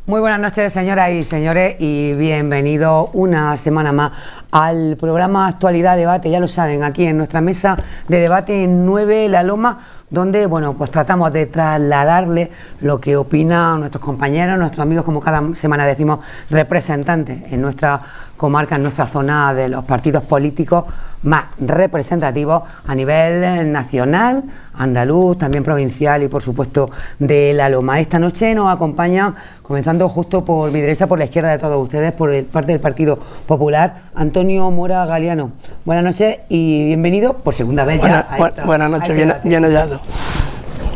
Muy buenas noches, señoras y señores, y bienvenidos una semana más al programa Actualidad Debate. Ya lo saben, aquí en nuestra mesa de debate en 9 La Loma, donde pues tratamos de trasladarle lo que opinan nuestros compañeros, nuestros amigos, como cada semana decimos, representantes en nuestra comarca, en nuestra zona de los partidos políticos más representativos a nivel nacional, andaluz, también provincial y por supuesto de La Loma. Esta noche nos acompaña, comenzando justo por mi derecha, por la izquierda de todos ustedes, por parte del Partido Popular, Antonio Mora Galiano. Buenas noches y bienvenido por segunda vez. Buenas noches, bien hallado.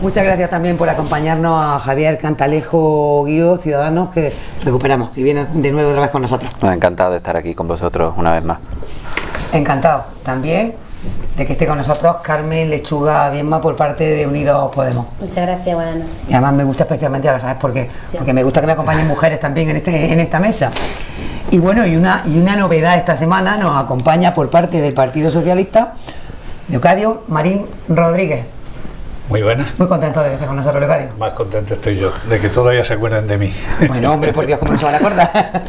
Muchas gracias también por acompañarnos a Javier Cantalejo Guío, Ciudadanos, que recuperamos y viene de nuevo otra vez con nosotros. Encantado de estar aquí con vosotros una vez más. Encantado también de que esté con nosotros Carmen Lechuga Viedma por parte de Unidos Podemos. Muchas gracias, buenas noches. Y además me gusta especialmente, ahora sabes por qué, sí, porque me gusta que me acompañen mujeres también en esta mesa. Y bueno, y una novedad esta semana nos acompaña por parte del Partido Socialista Leocadio Marín Rodríguez. Muy buenas. Muy contento de que estés con nosotros, Leocadio. Más contento estoy yo, de que todavía se acuerden de mí. Bueno, hombre, por Dios, ¿cómo no se van a acordar?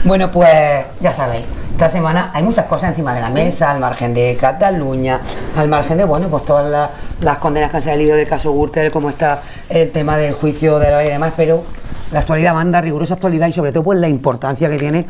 Bueno, pues ya sabéis, esta semana hay muchas cosas encima de la mesa, al margen de Cataluña, al margen de, bueno, pues todas las condenas que han salido del caso Gürtel, cómo está el tema del juicio de la y demás, pero la actualidad manda, rigurosa actualidad, y sobre todo pues la importancia que tiene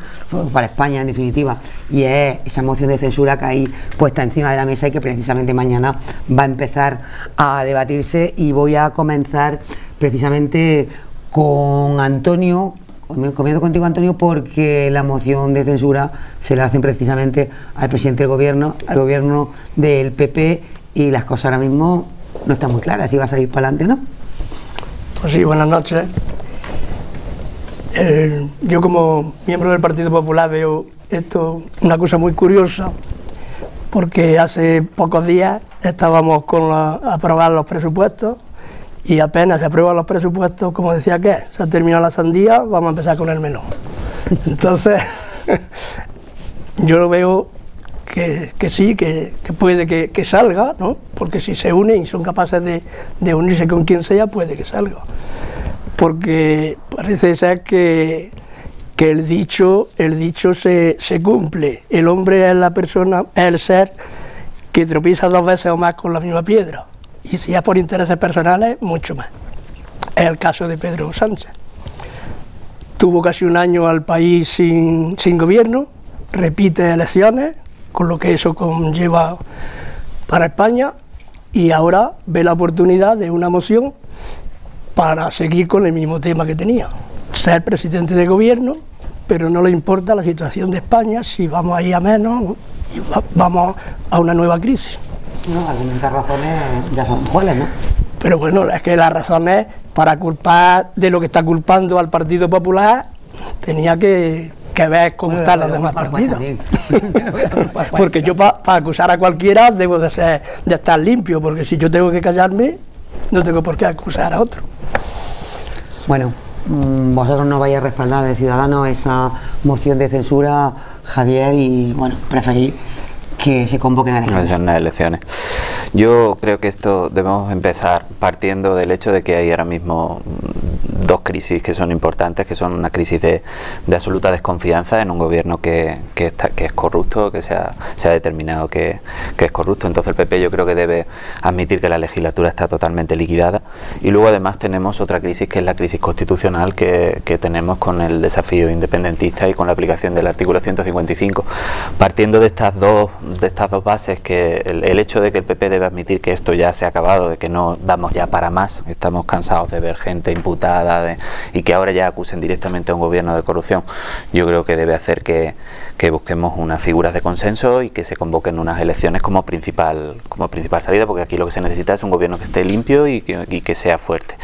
para España en definitiva, y es esa moción de censura que hay puesta encima de la mesa y que precisamente mañana va a empezar a debatirse. Y voy a comenzar precisamente con Antonio, comienzo contigo, Antonio, porque la moción de censura se la hacen precisamente al presidente del gobierno, al gobierno del PP, y las cosas ahora mismo no están muy claras si va a salir para adelante o no. Pues sí, buenas noches. Yo como miembro del Partido Popular veo esto una cosa muy curiosa, porque hace pocos días estábamos con aprobar los presupuestos y apenas se aprueban los presupuestos, como decía que se ha terminado la sandía, vamos a empezar con el melón. Entonces yo lo veo que sí, que puede que salga, ¿no? Porque si se unen y son capaces de unirse con quien sea, puede que salga. Porque parece ser que el dicho se cumple. El hombre es la persona, es el ser que tropieza 2 veces o más con la misma piedra. Y si es por intereses personales, mucho más. Es el caso de Pedro Sánchez. Tuvo casi un año al país sin gobierno, repite elecciones, con lo que eso conlleva para España, y ahora ve la oportunidad de una moción para seguir con el mismo tema que tenía, ser presidente de gobierno, pero no le importa la situación de España, si vamos a ir a menos y vamos a una nueva crisis. No, algunas razones ya son cuáles, ¿no? Pero bueno, es que las razones para culpar de lo que está culpando al Partido Popular tenía que ver cómo están los demás partidos. Porque yo para acusar a cualquiera debo de estar limpio, porque si yo tengo que callarme, no tengo por qué acusar a otro. Bueno, vosotros no vais a respaldar de Ciudadanos esa moción de censura, Javier, y bueno, preferís que se convoquen elecciones. Yo creo que esto debemos empezar partiendo del hecho de que hay ahora mismo 2 crisis que son importantes, que son una crisis de absoluta desconfianza en un gobierno que es corrupto, que se ha determinado que es corrupto. Entonces el PP yo creo que debe admitir que la legislatura está totalmente liquidada, y luego además tenemos otra crisis, que es la crisis constitucional que tenemos con el desafío independentista y con la aplicación del artículo 155. Partiendo de estas dos bases, que el hecho de que el PP debe admitir que esto ya se ha acabado, de que no damos ya para más, estamos cansados de ver gente imputada y que ahora ya acusen directamente a un gobierno de corrupción, yo creo que debe hacer que busquemos unas figuras de consenso y que se convoquen unas elecciones como principal salida, porque aquí lo que se necesita es un gobierno que esté limpio y que sea fuerte,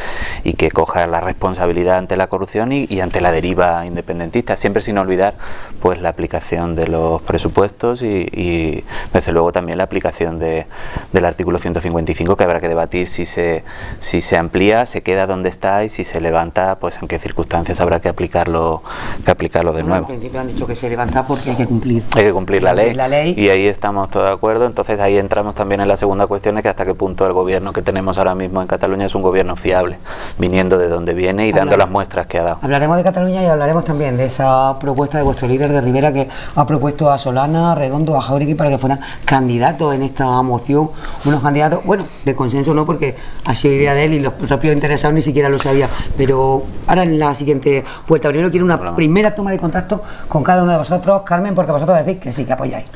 y que coja la responsabilidad ante la corrupción y ante la deriva independentista, siempre sin olvidar pues la aplicación de los presupuestos y desde luego también la aplicación del artículo 155, que habrá que debatir si se amplía, se queda donde está, y si se levanta levanta, pues en qué circunstancias habrá que aplicarlo de nuevo. Al principio han dicho que se levanta porque hay que cumplir. Hay que cumplir la ley, y ahí estamos todos de acuerdo. Entonces ahí entramos también en la segunda cuestión, es que hasta qué punto el gobierno que tenemos ahora mismo en Cataluña es un gobierno fiable, viniendo de donde viene y dando las muestras que ha dado. Hablaremos de Cataluña y hablaremos también de esa propuesta de vuestro líder de Rivera, que ha propuesto a Solana, Redondo, a Jáuregui para que fueran candidatos en esta moción, unos candidatos, bueno, de consenso no, porque ha sido idea de él y los propios interesados ni siquiera lo sabían, pero ahora en la siguiente vuelta, primero quiero una primera toma de contacto con cada uno de vosotros, Carmen, porque vosotros decís que sí, que apoyáis.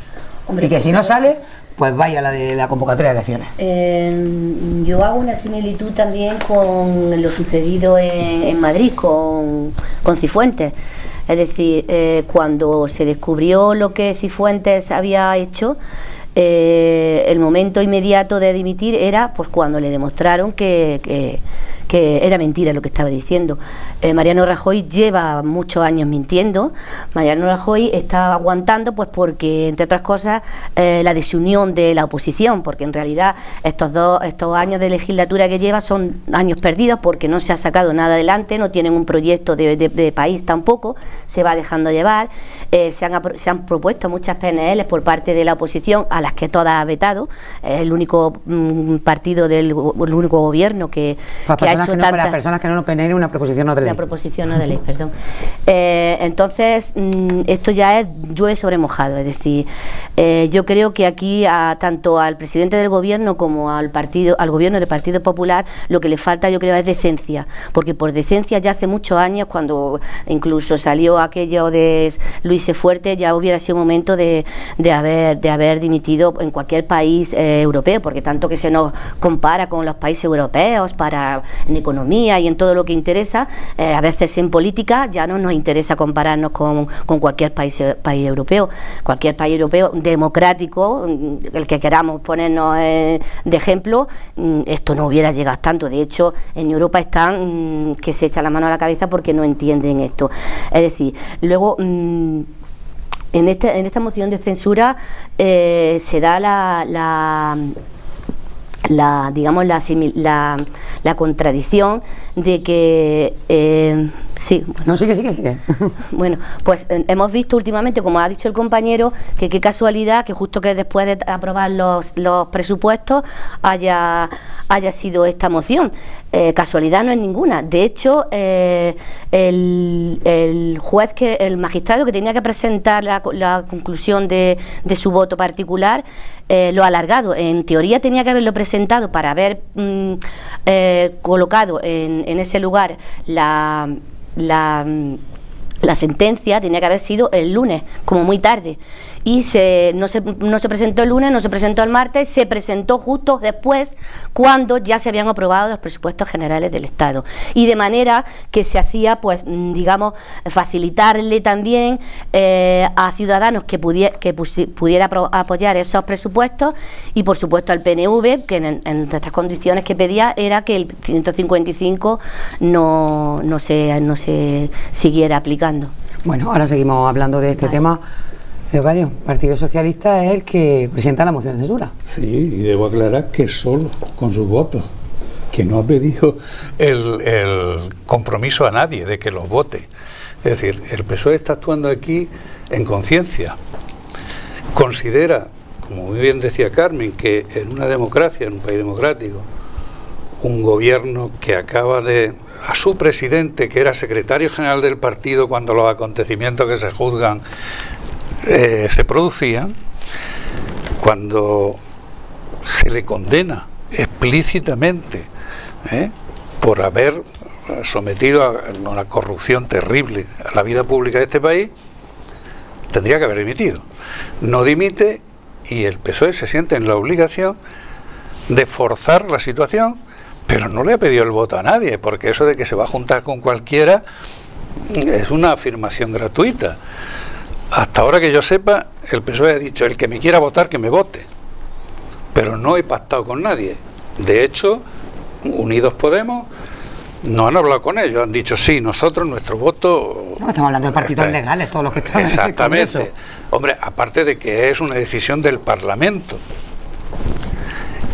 Hombre, y que si no sale, pues vaya la de la convocatoria de elecciones. Yo hago una similitud también con lo sucedido en Madrid con Cifuentes. Es decir, cuando se descubrió lo que Cifuentes había hecho, el momento inmediato de dimitir era pues cuando le demostraron que era mentira lo que estaba diciendo. Mariano Rajoy lleva muchos años mintiendo. Mariano Rajoy está aguantando pues porque, entre otras cosas, la desunión de la oposición, porque en realidad estos años de legislatura que lleva son años perdidos porque no se ha sacado nada adelante, no tienen un proyecto de país tampoco, se va dejando llevar. Se han propuesto muchas PNL por parte de la oposición, a las que todas ha vetado. Es el único partido el único gobierno que ha hecho para las personas que no lo PNL, una proposición no de ley. Una proposición no de ley, perdón. Entonces, esto ya es llueve sobre mojado, es decir, yo creo que aquí tanto al presidente del gobierno como al gobierno del Partido Popular, lo que le falta, yo creo, es decencia, porque por decencia ya hace muchos años, cuando incluso salió aquello de Luis Fuerte, ya hubiera sido momento de haber dimitido en cualquier país europeo, porque tanto que se nos compara con los países europeos en economía y en todo lo que interesa, a veces en política ya no nos interesa compararnos con cualquier país europeo. Cualquier país europeo democrático, el que queramos ponernos de ejemplo, esto no hubiera llegado tanto. De hecho, en Europa están que se echan la mano a la cabeza porque no entienden esto. Es decir, luego en esta moción de censura se da la contradicción de que sí. No, sigue. Bueno, pues hemos visto últimamente, como ha dicho el compañero, que qué casualidad que justo que después de aprobar los presupuestos haya sido esta moción. Casualidad no es ninguna. De hecho, el magistrado que tenía que presentar la conclusión de su voto particular, lo ha alargado. En teoría tenía que haberlo presentado para haber colocado en ese lugar la sentencia, tenía que haber sido el lunes, como muy tarde, y no se presentó el lunes, no se presentó el martes, se presentó justo después, cuando ya se habían aprobado los presupuestos generales del Estado, y de manera que se hacía, pues digamos, facilitarle también a Ciudadanos que pudiera apoyar esos presupuestos, y por supuesto al PNV, que en nuestras condiciones que pedía era que el 155 no se siguiera aplicando. Bueno, ahora seguimos hablando de este tema. Leocadio, Partido Socialista es el que presenta la moción de censura. Sí, y debo aclarar que solo con sus votos, que no ha pedido el compromiso a nadie de que los vote. Es decir, el PSOE está actuando aquí en conciencia. Considera, como muy bien decía Carmen, que en una democracia, en un país democrático, un gobierno que acaba de... a su presidente, que era secretario general del partido cuando los acontecimientos que se juzgan se producían, cuando se le condena explícitamente por haber sometido a una corrupción terrible a la vida pública de este país, tendría que haber dimitido. No dimite, y el PSOE se siente en la obligación de forzar la situación, pero no le ha pedido el voto a nadie, porque eso de que se va a juntar con cualquiera es una afirmación gratuita. Hasta ahora que yo sepa, el PSOE ha dicho: el que me quiera votar, que me vote. Pero no he pactado con nadie. De hecho, Unidos Podemos no han hablado con ellos, han dicho: sí, nosotros, nuestro voto... No, estamos hablando de partidos legales, todos los que están... Exactamente. Hombre, aparte de que es una decisión del Parlamento.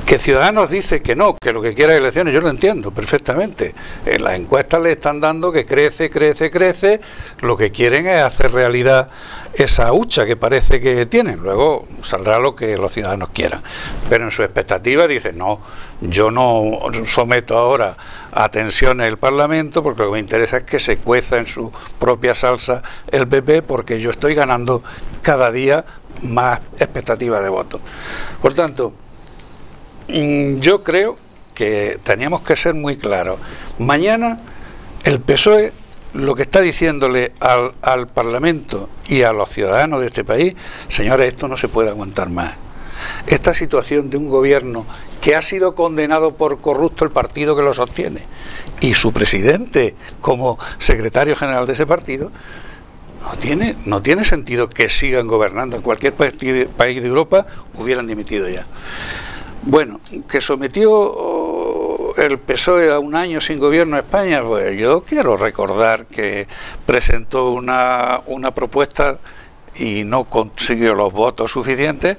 Que Ciudadanos dice que no, que lo que quiere es elecciones, yo lo entiendo perfectamente. En las encuestas le están dando que crece, lo que quieren es hacer realidad esa hucha que parece que tienen. Luego saldrá lo que los ciudadanos quieran. Pero en su expectativa dicen, no, yo no someto ahora a tensiones el Parlamento porque lo que me interesa es que se cueza en su propia salsa el PP porque yo estoy ganando cada día más expectativa de votos. Por tanto, yo creo que teníamos que ser muy claros. Mañana el PSOE lo que está diciéndole al Parlamento y a los ciudadanos de este país, señores, esto no se puede aguantar más. Esta situación de un gobierno que ha sido condenado por corrupto el partido que lo sostiene y su presidente como secretario general de ese partido, no tiene sentido que sigan gobernando. En cualquier país de Europa hubieran dimitido ya. Bueno, que sometió el PSOE a un año sin gobierno a España, pues yo quiero recordar que presentó una propuesta y no consiguió los votos suficientes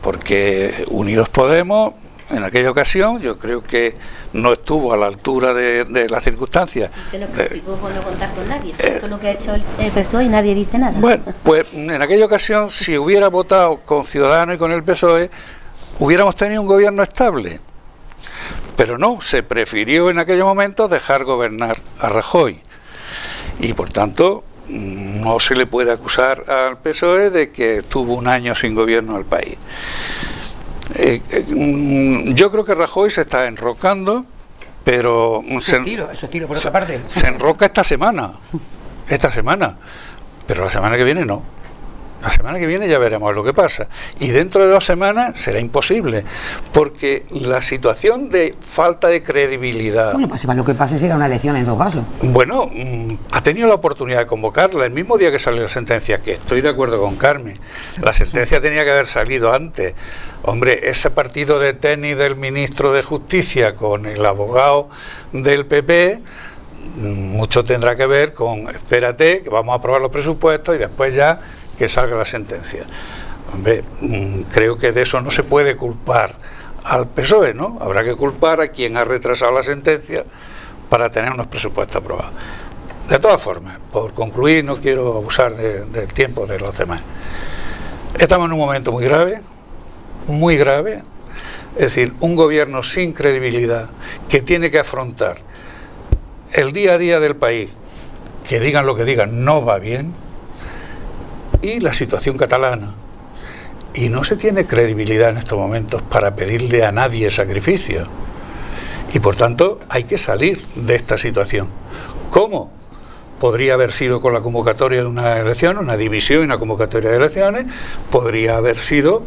porque Unidos Podemos en aquella ocasión yo creo que no estuvo a la altura de las circunstancias. Y se lo criticó por no contar con nadie. Esto es lo que ha hecho el PSOE y nadie dice nada. Bueno, pues en aquella ocasión si hubiera votado con Ciudadanos y con el PSOE hubiéramos tenido un gobierno estable, pero no, se prefirió en aquellos momentos dejar gobernar a Rajoy y por tanto no se le puede acusar al PSOE de que tuvo un año sin gobierno al país. Yo creo que Rajoy se está enrocando, pero su estilo por otra parte se enroca esta semana, pero la semana que viene no. La semana que viene ya veremos lo que pasa. Y dentro de 2 semanas será imposible. Porque la situación de falta de credibilidad... Bueno, pues lo que pase será una elección en todo caso. Bueno, ha tenido la oportunidad de convocarla el mismo día que salió la sentencia, que estoy de acuerdo con Carmen. La sentencia tenía que haber salido antes. Hombre, ese partido de tenis del ministro de Justicia con el abogado del PP... mucho tendrá que ver con, espérate, que vamos a aprobar los presupuestos y después ya que salga la sentencia. Hombre, creo que de eso no se puede culpar al PSOE, ¿no? Habrá que culpar a quien ha retrasado la sentencia para tener unos presupuestos aprobados. De todas formas, por concluir, no quiero abusar del tiempo de los demás. Estamos en un momento muy grave, es decir, un gobierno sin credibilidad que tiene que afrontar el día a día del país, que digan lo que digan, no va bien, y la situación catalana. Y no se tiene credibilidad en estos momentos para pedirle a nadie sacrificio. Y por tanto hay que salir de esta situación. ¿Cómo? Podría haber sido con la convocatoria de una elección, una división y una convocatoria de elecciones, podría haber sido, o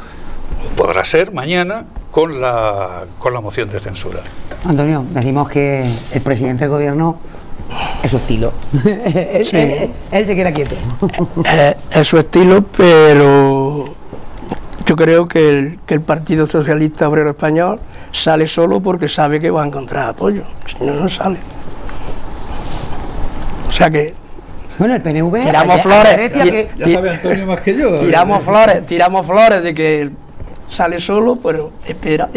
podrá ser mañana, con la moción de censura. Antonio, decimos que el presidente del gobierno es su estilo. él se queda quieto. Es su estilo, pero yo creo que el Partido Socialista Obrero Español sale solo porque sabe que va a encontrar apoyo, si no, no sale. O sea que bueno, el PNV tiramos flores, ya sabe Antonio más que yo. Tiramos flores de que sale solo, pero espera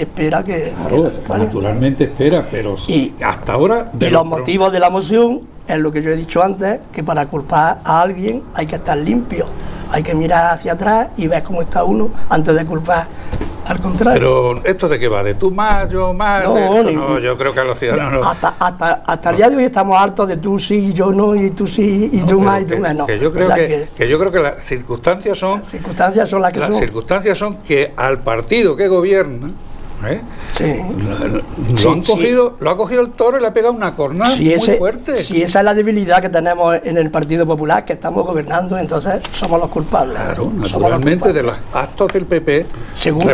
que... Claro, naturalmente espera, pero hasta ahora... Y los motivos de la moción es lo que yo he dicho antes, que para culpar a alguien hay que estar limpio, hay que mirar hacia atrás y ver cómo está uno antes de culpar al contrario. Pero ¿esto de qué va? ¿De tú más, yo más? No, yo creo que a los ciudadanos... Hasta el día de hoy estamos hartos de tú sí, yo no, y tú sí, y tú más, y tú menos. Que yo creo que las circunstancias son... Las circunstancias son las que son. Las circunstancias son que al partido que gobierna... Lo ha cogido el toro y le ha pegado una cornada muy fuerte. Si esa es la debilidad que tenemos en el Partido Popular, que estamos gobernando, entonces somos los culpables. Claro, naturalmente de los actos del PP, según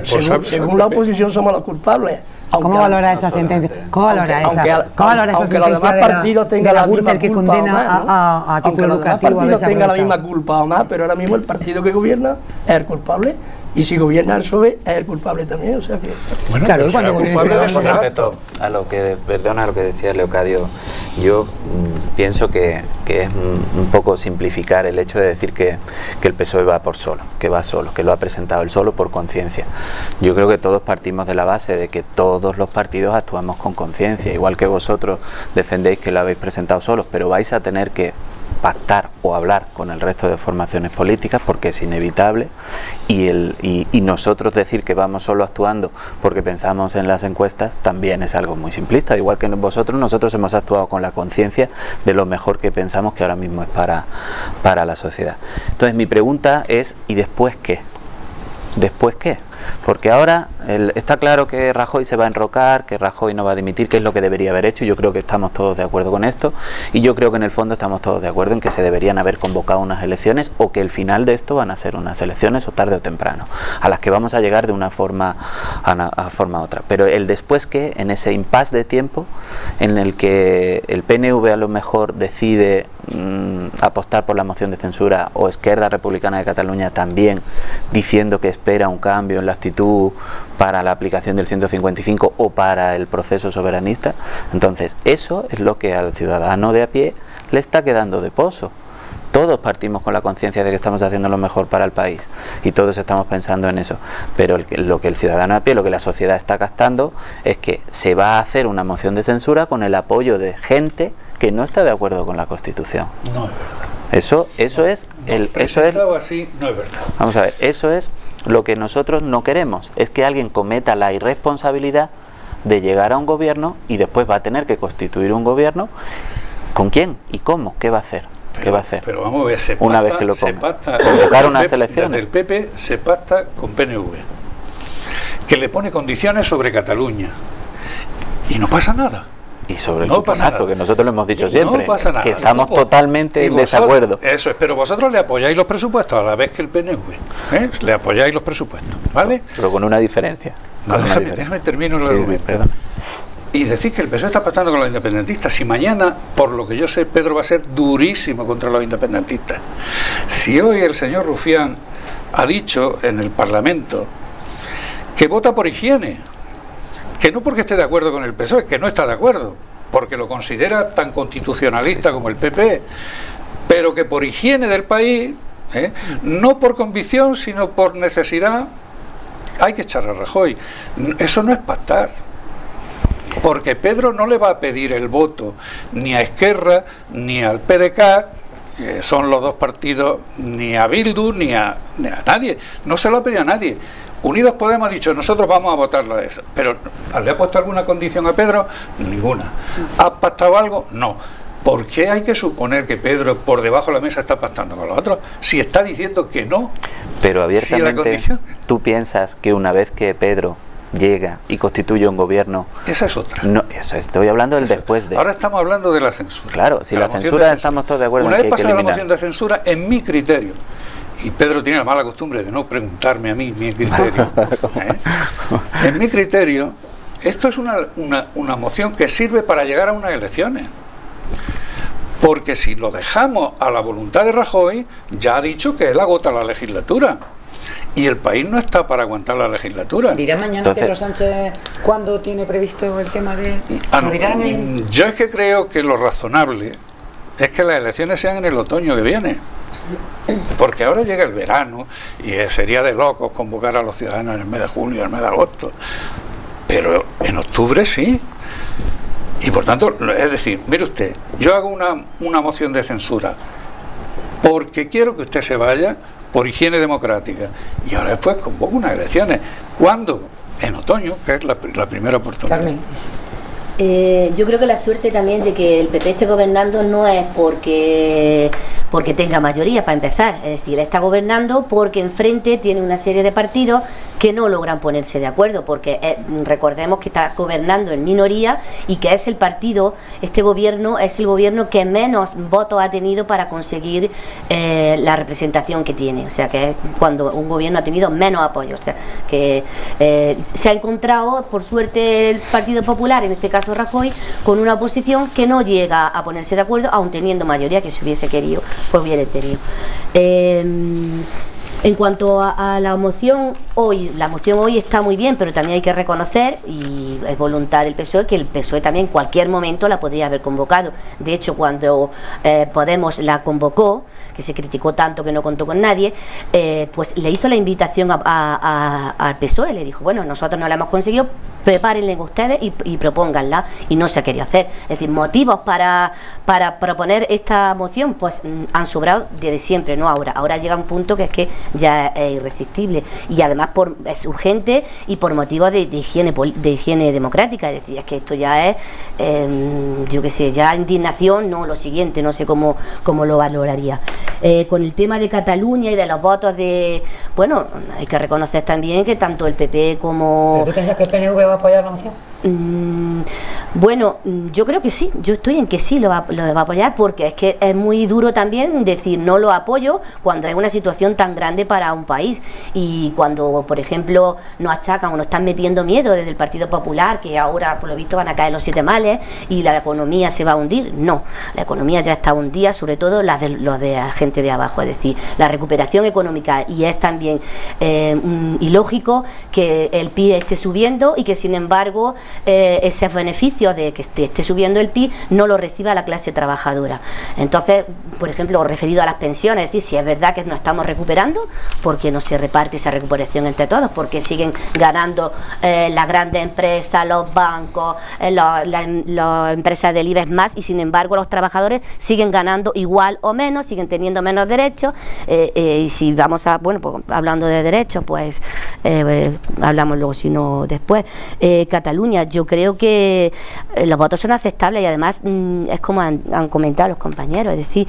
la oposición somos los culpables. ¿Cómo valora esa sentencia? ¿Cómo valora esa aunque los demás partidos tengan la misma que culpa condena o más, ¿no? Aunque los demás partidos tengan la misma culpa o más, pero ahora mismo el partido que gobierna es el culpable. Y si gobierna el PSOE es el culpable también, o sea que... Bueno, claro, cuando con respecto a lo que, perdona lo que decía Leocadio, Yo pienso que es un poco simplificar el hecho de decir que el PSOE va por solo, que va solo, que lo ha presentado él solo por conciencia. Yo creo que todos partimos de la base de que todos los partidos actuamos con conciencia, igual que vosotros defendéis que lo habéis presentado solos, pero vais a tener que pactar o hablar con el resto de formaciones políticas porque es inevitable, y nosotros decir que vamos solo actuando porque pensamos en las encuestas también es algo muy simplista, igual que nosotros hemos actuado con la conciencia de lo mejor que pensamos que ahora mismo es para la sociedad. Entonces mi pregunta es, ¿y después qué? ¿Después qué? Porque ahora está claro que Rajoy se va a enrocar, que Rajoy no va a dimitir, que es lo que debería haber hecho. Yo creo que estamos todos de acuerdo con esto, y yo creo que en el fondo estamos todos de acuerdo en que se deberían haber convocado unas elecciones, o que el final de esto van a ser unas elecciones, o tarde o temprano, a las que vamos a llegar de una forma a otra. Pero el después qué, en ese impasse de tiempo en el que el PNV a lo mejor decide apostar por la moción de censura, o Esquerra Republicana de Cataluña también, diciendo que espera un cambio en la actitud para la aplicación del 155 o para el proceso soberanista. Entonces eso es lo que al ciudadano de a pie le está quedando de pozo. Todos partimos con la conciencia de que estamos haciendo lo mejor para el país y todos estamos pensando en eso, pero lo que el ciudadano de a pie, lo que la sociedad está captando es que se va a hacer una moción de censura con el apoyo de gente que no está de acuerdo con la Constitución. No es verdad. Eso es así, no es verdad. Vamos a ver, eso es lo que nosotros no queremos, es que alguien cometa la irresponsabilidad de llegar a un gobierno y después va a tener que constituir un gobierno. ¿Con quién y cómo? ¿Qué va a hacer? ¿Qué va a hacer? Pero vamos a ver, una vez que lo ponga. Convocar unas elecciones. Desde el PP se pacta con PNV, que le pone condiciones sobre Cataluña, y no pasa nada. Y sobre el cuponazo, que nosotros lo hemos dicho siempre, no pasa nada, que estamos totalmente en desacuerdo. Eso es, pero vosotros le apoyáis los presupuestos a la vez que el PNV, ¿eh? Le apoyáis los presupuestos, ¿vale? Pero con una diferencia. No, déjame terminar el argumento. Perdón. Y decís que el PSOE está pactando con los independentistas. Si mañana, por lo que yo sé, Pedro va a ser durísimo contra los independentistas. Si hoy el señor Rufián ha dicho en el Parlamento que vota por higiene, que no porque esté de acuerdo con el PSOE, que no está de acuerdo, porque lo considera tan constitucionalista como el PP, pero que por higiene del país, no por convicción, sino por necesidad, hay que echar a Rajoy. Eso no es pactar, porque Pedro no le va a pedir el voto ni a Esquerra ni al PDeCAT, que son los dos partidos, ni a Bildu ni a nadie, no se lo ha pedido a nadie. Unidos Podemos ha dicho, nosotros vamos a votarlo de eso, pero ¿le ha puesto alguna condición a Pedro? Ninguna. ¿Ha pactado algo? No. ¿Por qué hay que suponer que Pedro por debajo de la mesa está pactando con los otros? Si está diciendo que no. Pero abiertamente, si ¿tú piensas que una vez que Pedro llega y constituye un gobierno? Esa es otra. No, eso estoy hablando del después de. Ahora estamos hablando de la censura. Claro, si la censura estamos todos de acuerdo en que hay que eliminar. Una vez pasada la moción de censura, en mi criterio, y Pedro tiene la mala costumbre de no preguntarme a mí mi criterio, en mi criterio, esto es una moción que sirve para llegar a unas elecciones. Porque si lo dejamos a la voluntad de Rajoy, ya ha dicho que él agota la legislatura. Y el país no está para aguantar la legislatura. ¿Dirá mañana Pedro Sánchez cuándo tiene previsto el tema de...? Yo es que creo que lo razonable es que las elecciones sean en el otoño que viene. Porque ahora llega el verano y sería de locos convocar a los ciudadanos en el mes de julio, en el mes de agosto. Pero en octubre sí. Y por tanto, es decir, mire usted, yo hago una moción de censura porque quiero que usted se vaya por higiene democrática. Y ahora después convoco unas elecciones. ¿Cuándo? En otoño, que es la primera oportunidad. Carmen. Yo creo que la suerte también de que el PP esté gobernando no es porque tenga mayoría, para empezar. Es decir, está gobernando porque enfrente tiene una serie de partidos que no logran ponerse de acuerdo, porque recordemos que está gobernando en minoría y que es el partido, este gobierno es el gobierno que menos votos ha tenido para conseguir la representación que tiene. O sea, que es cuando un gobierno ha tenido menos apoyo. O sea, que se ha encontrado, por suerte, el Partido Popular, en este caso Rajoy, con una oposición que no llega a ponerse de acuerdo, aun teniendo mayoría, que si hubiese querido pues hubiera tenido. En cuanto a la moción hoy está muy bien, pero también hay que reconocer, y es voluntad del PSOE, que el PSOE también en cualquier momento la podría haber convocado. De hecho, cuando Podemos la convocó, que se criticó tanto que no contó con nadie, pues le hizo la invitación al PSOE, le dijo, bueno, nosotros no la hemos conseguido, prepárenle ustedes y propónganla, y no se ha querido hacer. Es decir, motivos para proponer esta moción pues han sobrado desde siempre, no ahora. Ahora llega un punto que es que ya es irresistible, y además es urgente y por motivos de higiene democrática. Es decir, es que esto ya es yo qué sé, ya indignación, no lo siguiente, no sé cómo lo valoraría. Con el tema de Cataluña y de los votos bueno, hay que reconocer también que tanto el PP como... ¿Pero tú piensas que el PNV va a apoyar la moción? Bueno, yo creo que sí, yo estoy en que sí lo va a apoyar, porque es que es muy duro también decir no lo apoyo cuando es una situación tan grande para un país, y cuando, por ejemplo, nos achacan o nos están metiendo miedo desde el Partido Popular, que ahora por lo visto van a caer los 7 males y la economía se va a hundir. No, la economía ya está hundida, sobre todo los de la gente de abajo, es decir, la recuperación económica, y es también ilógico que el PIB esté subiendo y que sin embargo esos beneficios de que esté subiendo el PIB no lo reciba la clase trabajadora. Entonces, por ejemplo, referido a las pensiones, es decir, si es verdad que nos estamos recuperando, porque no se reparte esa recuperación entre todos, porque siguen ganando las grandes empresas, los bancos, las empresas del IBEX más, y sin embargo los trabajadores siguen ganando igual o menos, siguen teniendo menos derechos, y si vamos a, bueno, pues hablando de derechos, pues hablamos luego, si no después. Cataluña, yo creo que los votos son aceptables, y además es como han comentado los compañeros, es decir,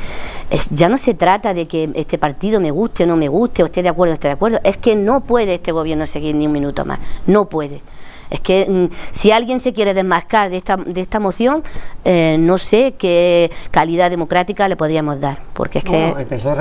ya no se trata de que este partido me guste o no me guste, o esté de acuerdo o esté de acuerdo, es que no puede este gobierno seguir ni un minuto más, no puede. Es que si alguien se quiere desmarcar de esta moción, no sé qué calidad democrática le podríamos dar, porque es que... El PSOE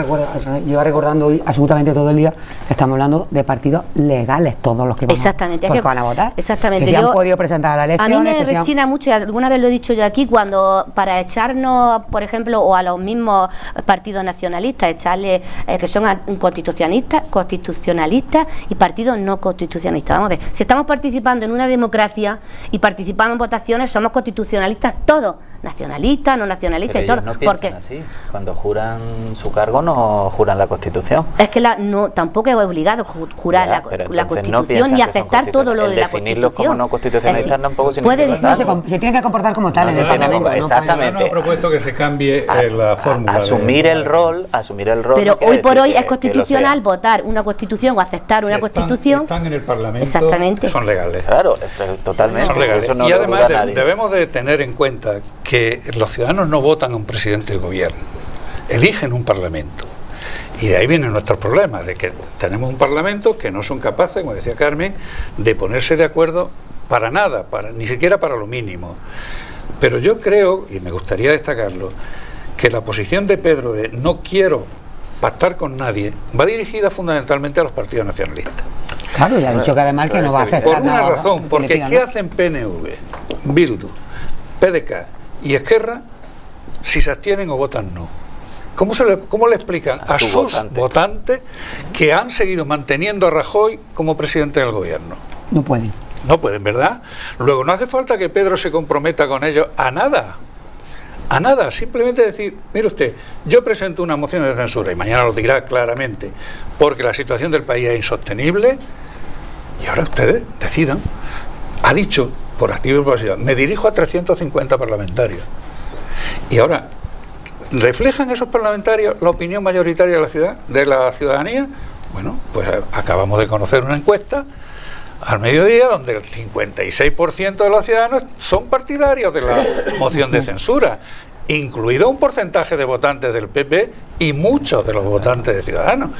lleva recordando hoy absolutamente todo el día que estamos hablando de partidos legales, todos los que van a votar. Exactamente. Que se han podido presentar a la elección. A mí me rechina mucho, y alguna vez lo he dicho yo aquí, cuando para echarnos, por ejemplo, o a los mismos partidos nacionalistas, echarle que son constitucionalistas y partidos no constitucionalistas. Vamos a ver, si estamos participando en una democracia y participamos en votaciones, somos constitucionalistas todos, nacionalistas, no nacionalistas. Pero y todos. ellos no piensan así. Cuando juran su cargo no juran la Constitución. Es que tampoco es obligado jurar la Constitución y aceptar todo lo de la Constitución. Definirlos como no constitucionalistas tampoco significa se tienen que comportar como tales. Exactamente. Yo no he propuesto que se cambie la fórmula. Asumir el rol. Pero hoy por hoy es constitucional votar una Constitución o aceptar una Constitución. Están en el Parlamento. Exactamente. Son legales. Claro, totalmente. Son legales. Eso no y además debemos de tener en cuenta que los ciudadanos no votan a un presidente de gobierno, eligen un parlamento. Y de ahí vienen nuestros problemas, de que tenemos un parlamento que no son capaces, como decía Carmen, de ponerse de acuerdo para nada, ni siquiera para lo mínimo. Pero yo creo, y me gustaría destacarlo, que la posición de Pedro de no quiero pactar con nadie va dirigida fundamentalmente a los partidos nacionalistas. Claro, y ha dicho que además que no va a afectar por una nada, razón, porque ¿qué hacen PNV, Bildu, PDK y Esquerra si se abstienen o votan no? ¿Cómo le explican a sus votantes que han seguido manteniendo a Rajoy como presidente del gobierno? No pueden. No pueden, ¿verdad? Luego, no hace falta que Pedro se comprometa con ellos a nada. A nada, simplemente decir, mire usted, yo presento una moción de censura, y mañana lo dirá claramente, porque la situación del país es insostenible, y ahora ustedes decidan. Ha dicho, por activo y por pasiva, me dirijo a 350 parlamentarios. Y ahora, ¿reflejan esos parlamentarios la opinión mayoritaria de la ciudadanía? Bueno, pues acabamos de conocer una encuesta al mediodía donde el 56% de los ciudadanos son partidarios de la moción de censura, incluido un porcentaje de votantes del PP y muchos de los votantes de Ciudadanos.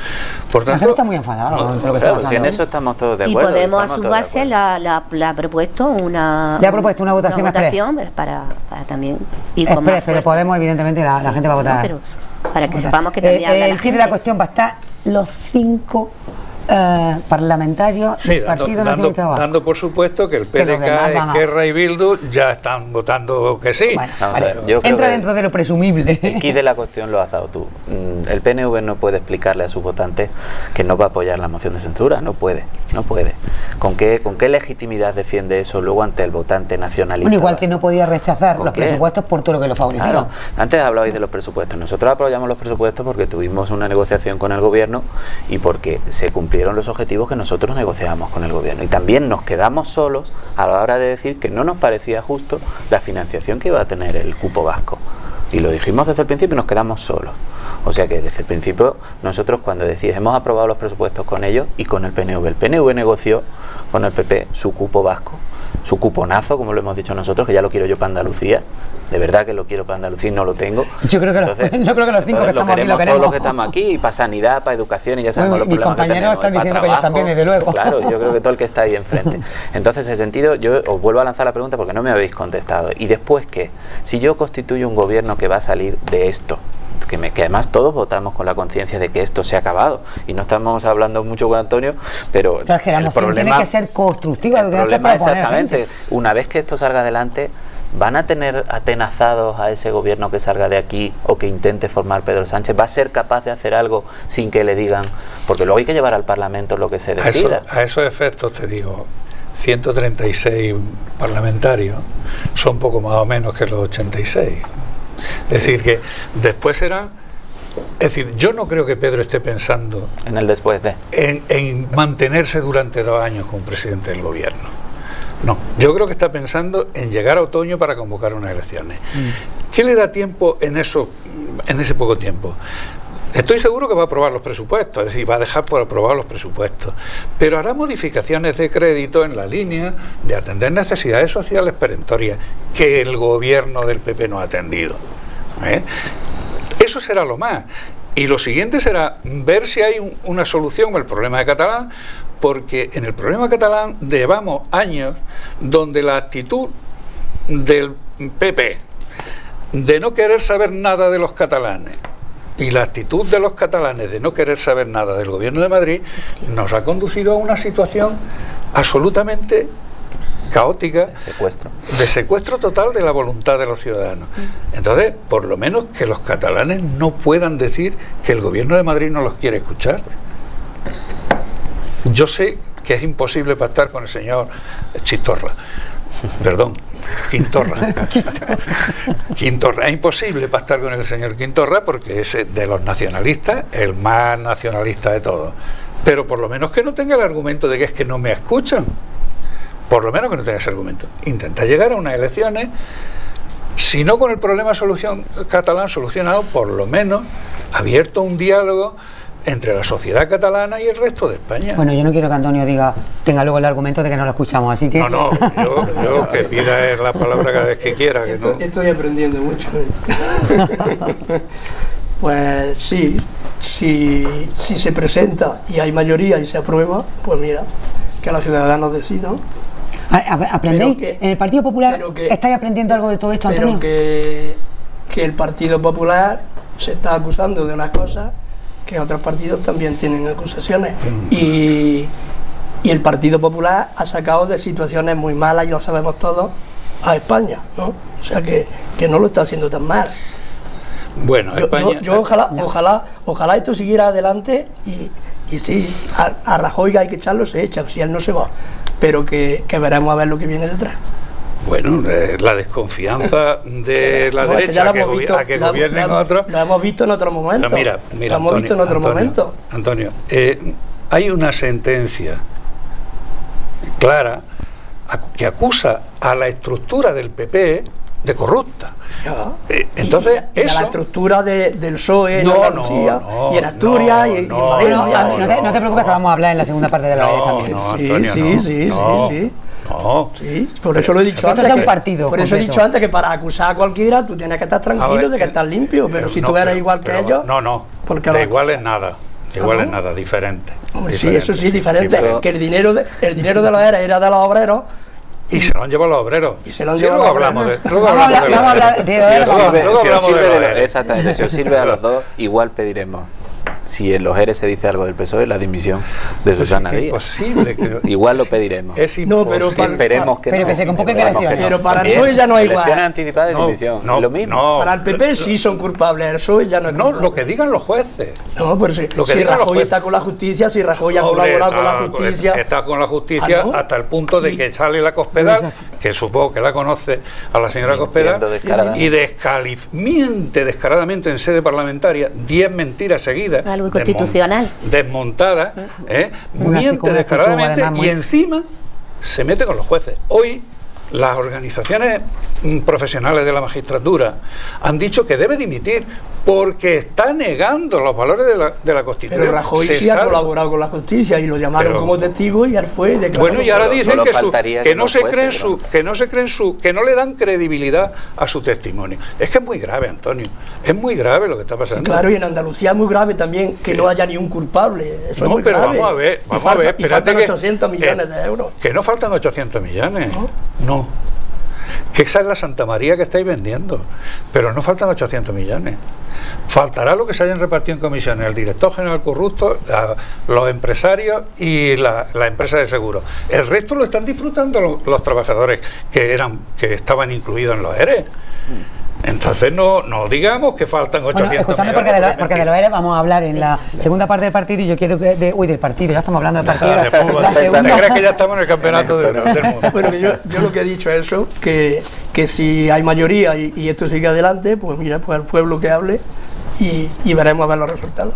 Por tanto, la gente está muy enfadada. Si en eso estamos todos de acuerdo. Y Podemos, a su base, le ha propuesto una votación para también ir con más. Pero Podemos, evidentemente, la gente va a votar. Pero para que sepamos que también el fin de la cuestión va a estar los 5 parlamentarios Sí, del Partido Nacionalista Vasco. dando por supuesto que el Que los demás PDK, van a- Esquerra y Bildu ya están votando que sí. Bueno, Vamos a vale, ver, yo creo entra que dentro de lo presumible. el quid de la cuestión lo has dado tú. El PNV no puede explicarle a sus votantes que no va a apoyar la moción de censura, no puede. ¿Con qué legitimidad defiende eso luego ante el votante nacionalista? Bueno, igual que no podía rechazar ¿Con los qué? presupuestos por todo lo que lo favorecía. Claro, antes hablabais de los presupuestos. Nosotros apoyamos los presupuestos porque tuvimos una negociación con el gobierno y porque se cumplieron los objetivos que nosotros negociábamos con el gobierno. Y también nos quedamos solos a la hora de decir que no nos parecía justo la financiación que iba a tener el cupo vasco. Y lo dijimos desde el principio y nos quedamos solos. O sea que desde el principio nosotros cuando decís hemos aprobado los presupuestos con ellos y con el PNV. El PNV negoció con el PP su cupo vasco, su cuponazo, como lo hemos dicho nosotros, que ya lo quiero yo para Andalucía. De verdad que lo quiero para Andalucía y no lo tengo. Yo creo que los 5 que estamos aquí lo queremos. queremos. Todos los que estamos aquí, para sanidad, para educación, y ya sabemos los Mis problemas que compañeros tenemos. están para diciendo que ellos trabajo. también, desde luego. Claro, yo creo que todo el que está ahí enfrente. Entonces, en ese sentido, yo os vuelvo a lanzar la pregunta porque no me habéis contestado. ¿Y después qué? Si yo constituyo un gobierno que va a salir de esto, que además todos votamos con la conciencia de que esto se ha acabado, y no estamos hablando mucho con Antonio, pero Pero es que la moción tiene que ser constructiva. el problema exactamente, una vez que esto salga adelante, ¿van a tener atenazados a ese gobierno que salga de aquí o que intente formar Pedro Sánchez? ¿Va a ser capaz de hacer algo sin que le digan? Porque luego hay que llevar al Parlamento lo que se decida. A esos efectos te digo, 136 parlamentarios son poco más o menos que los 86. Es decir, que después será... Es decir, yo no creo que Pedro esté pensando En el después de... en mantenerse durante 2 años como presidente del gobierno. No, yo creo que está pensando en llegar a otoño para convocar unas elecciones. ¿Qué le da tiempo en ese poco tiempo? Estoy seguro que va a aprobar los presupuestos, es decir, va a dejar por aprobar los presupuestos, pero hará modificaciones de crédito en la línea de atender necesidades sociales perentorias que el gobierno del PP no ha atendido. Eso será lo más. Y lo siguiente será ver si hay una solución al problema de Catalán, porque en el problema catalán llevamos años donde la actitud del PP de no querer saber nada de los catalanes y la actitud de los catalanes de no querer saber nada del gobierno de Madrid nos ha conducido a una situación absolutamente caótica, de secuestro total de la voluntad de los ciudadanos. Entonces, por lo menos que los catalanes no puedan decir que el gobierno de Madrid no los quiere escuchar. Yo sé que es imposible pactar con el señor Quintorra. Quintorra. Es imposible pactar con el señor Quintorra porque es de los nacionalistas el más nacionalista de todos. Pero por lo menos que no tenga el argumento de que es que no me escuchan. Por lo menos que no tenga ese argumento. Intenta llegar a unas elecciones, si no con el problema catalán solucionado, por lo menos abierto un diálogo entre la sociedad catalana y el resto de España. Bueno, yo no quiero que Antonio tenga luego el argumento de que no lo escuchamos, así que... No, yo que pida la palabra cada vez que quiera. Que Estoy aprendiendo mucho. Pues sí, si se presenta y hay mayoría y se aprueba, pues mira, que los ciudadanos decidan. ¿Aprendéis? ¿En el Partido Popular estáis aprendiendo algo de todo esto, Antonio? Pero que el Partido Popular se está acusando de unas cosas que otros partidos también tienen acusaciones. Y el Partido Popular ha sacado de situaciones muy malas, y lo sabemos todos, a España, ¿no? O sea que no lo está haciendo tan mal. Bueno, España... yo ojalá esto siguiera adelante y sí, a Rajoy hay que echarlo, se echa, si él no se va, pero que veremos a ver lo que viene detrás. Bueno, la desconfianza de la derecha a que gobiernen otros... Lo hemos visto en otro momento. Mira, lo hemos visto en otro momento. Antonio, hay una sentencia clara que acusa a la estructura del PP de corrupta. Entonces, y a la estructura del PSOE en Andalucía y en Asturias y en Valencia. No te preocupes que vamos a hablar en la segunda parte de la ley también. Sí, por eso lo he dicho antes. Por eso he dicho antes que para acusar a cualquiera tú tienes que estar tranquilo de que estás limpio, pero si tú eres igual que ellos... de igual es nada. Igual es nada, diferente. Hombre, sí, eso sí, diferente. Que el dinero de los ERE era de los obreros. Y se lo han llevado los obreros. Y se lo han llevado los obreros. Luego hablamos de Exactamente, si os sirve a los dos, igual pediremos. si en los ERE se dice algo del PSOE, la dimisión de Susana Díaz. Imposible. Igual lo pediremos. Es No, pero esperemos que pero no. que se convoquen Esperemos elecciones. que no. Pero para el Bien, PSOE ya no es igual. elecciones anticipadas de dimisión. Lo mismo. Para el PP sí son culpables, el PSOE ya no es No, culpable. lo que digan los jueces. No, pero si, Lo que si digan los Rajoy jueces. está con la justicia, si Rajoy ha Hombre, colaborado con la justicia... Está con la justicia ¿no? hasta el punto de Y- que sale la Cospedal, que supongo que la conoce a la señora Cospedal, Mintiendo descaradamente. y miente descaradamente en sede parlamentaria 10 mentiras seguidas, Algo inconstitucional. desmontadas, Una miente actitud descaradamente además muy- y encima se mete con los jueces. Hoy las organizaciones profesionales de la magistratura han dicho que debe dimitir porque está negando los valores de la Constitución. Pero Rajoy Se sí ha salva. colaborado con la justicia y lo llamaron Pero- como testigo y él fue y declaró. Bueno, y ahora Solo- dicen solo que, faltaría que que no no se fuese, creen pero- que no le dan credibilidad a su testimonio. Es que es muy grave, Antonio. Es muy grave lo que está pasando. Claro, y en Andalucía es muy grave también que no haya ni un culpable. Eso es No, muy pero grave. vamos a ver, Y vamos a ver, y espérate faltan que 800 millones de euros. Que no faltan 800 millones. ¿No? No. Que esa es la Santa María que estáis vendiendo. Pero no faltan 800 millones. Faltará lo que se hayan repartido en comisiones, el director general corrupto, los empresarios y la empresa de seguros. El resto lo están disfrutando los trabajadores que estaban incluidos en los ERE. Entonces no digamos que faltan 800 Bueno, escúchame, millones. porque de lo ERE vamos a hablar en la segunda parte del partido y yo quiero que... del partido, ya estamos hablando del partido. De fútbol. La ¿Te segunda- crees que ya estamos en el campeonato del mundo? Bueno, que yo lo que he dicho es eso, que si hay mayoría y esto sigue adelante, pues mira, pues el pueblo que hable y veremos a ver los resultados.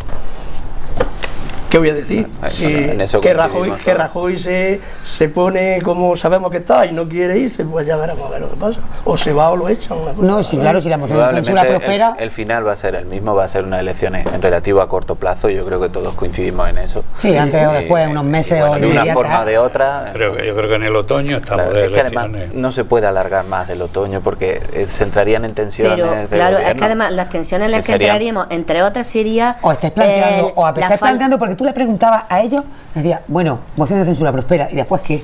¿Qué voy a decir? En eso Que coincidimos Rajoy todos. se pone como sabemos que está y no quiere irse, pues ya veremos a ver lo que pasa. O se va o lo echan. Una cosa. No, sí, claro, si la moción de censura Probablemente prospera... el final va a ser el mismo, va a ser unas elecciones en relativo a corto plazo, yo creo que todos coincidimos en eso. Sí, antes o después, unos meses o de una inmediata. forma o de otra. Yo creo que en el otoño estamos Claro, de es que además elecciones. no se puede alargar más del otoño porque se entrarían en tensiones Pero del claro, es gobierno que además las tensiones en las que serían- entraríamos, entre otras, sería... O estáis planteando, o la estáis fal- planteando, porque tú le preguntabas a ellos, decía, bueno, moción de censura prospera, ¿y después qué?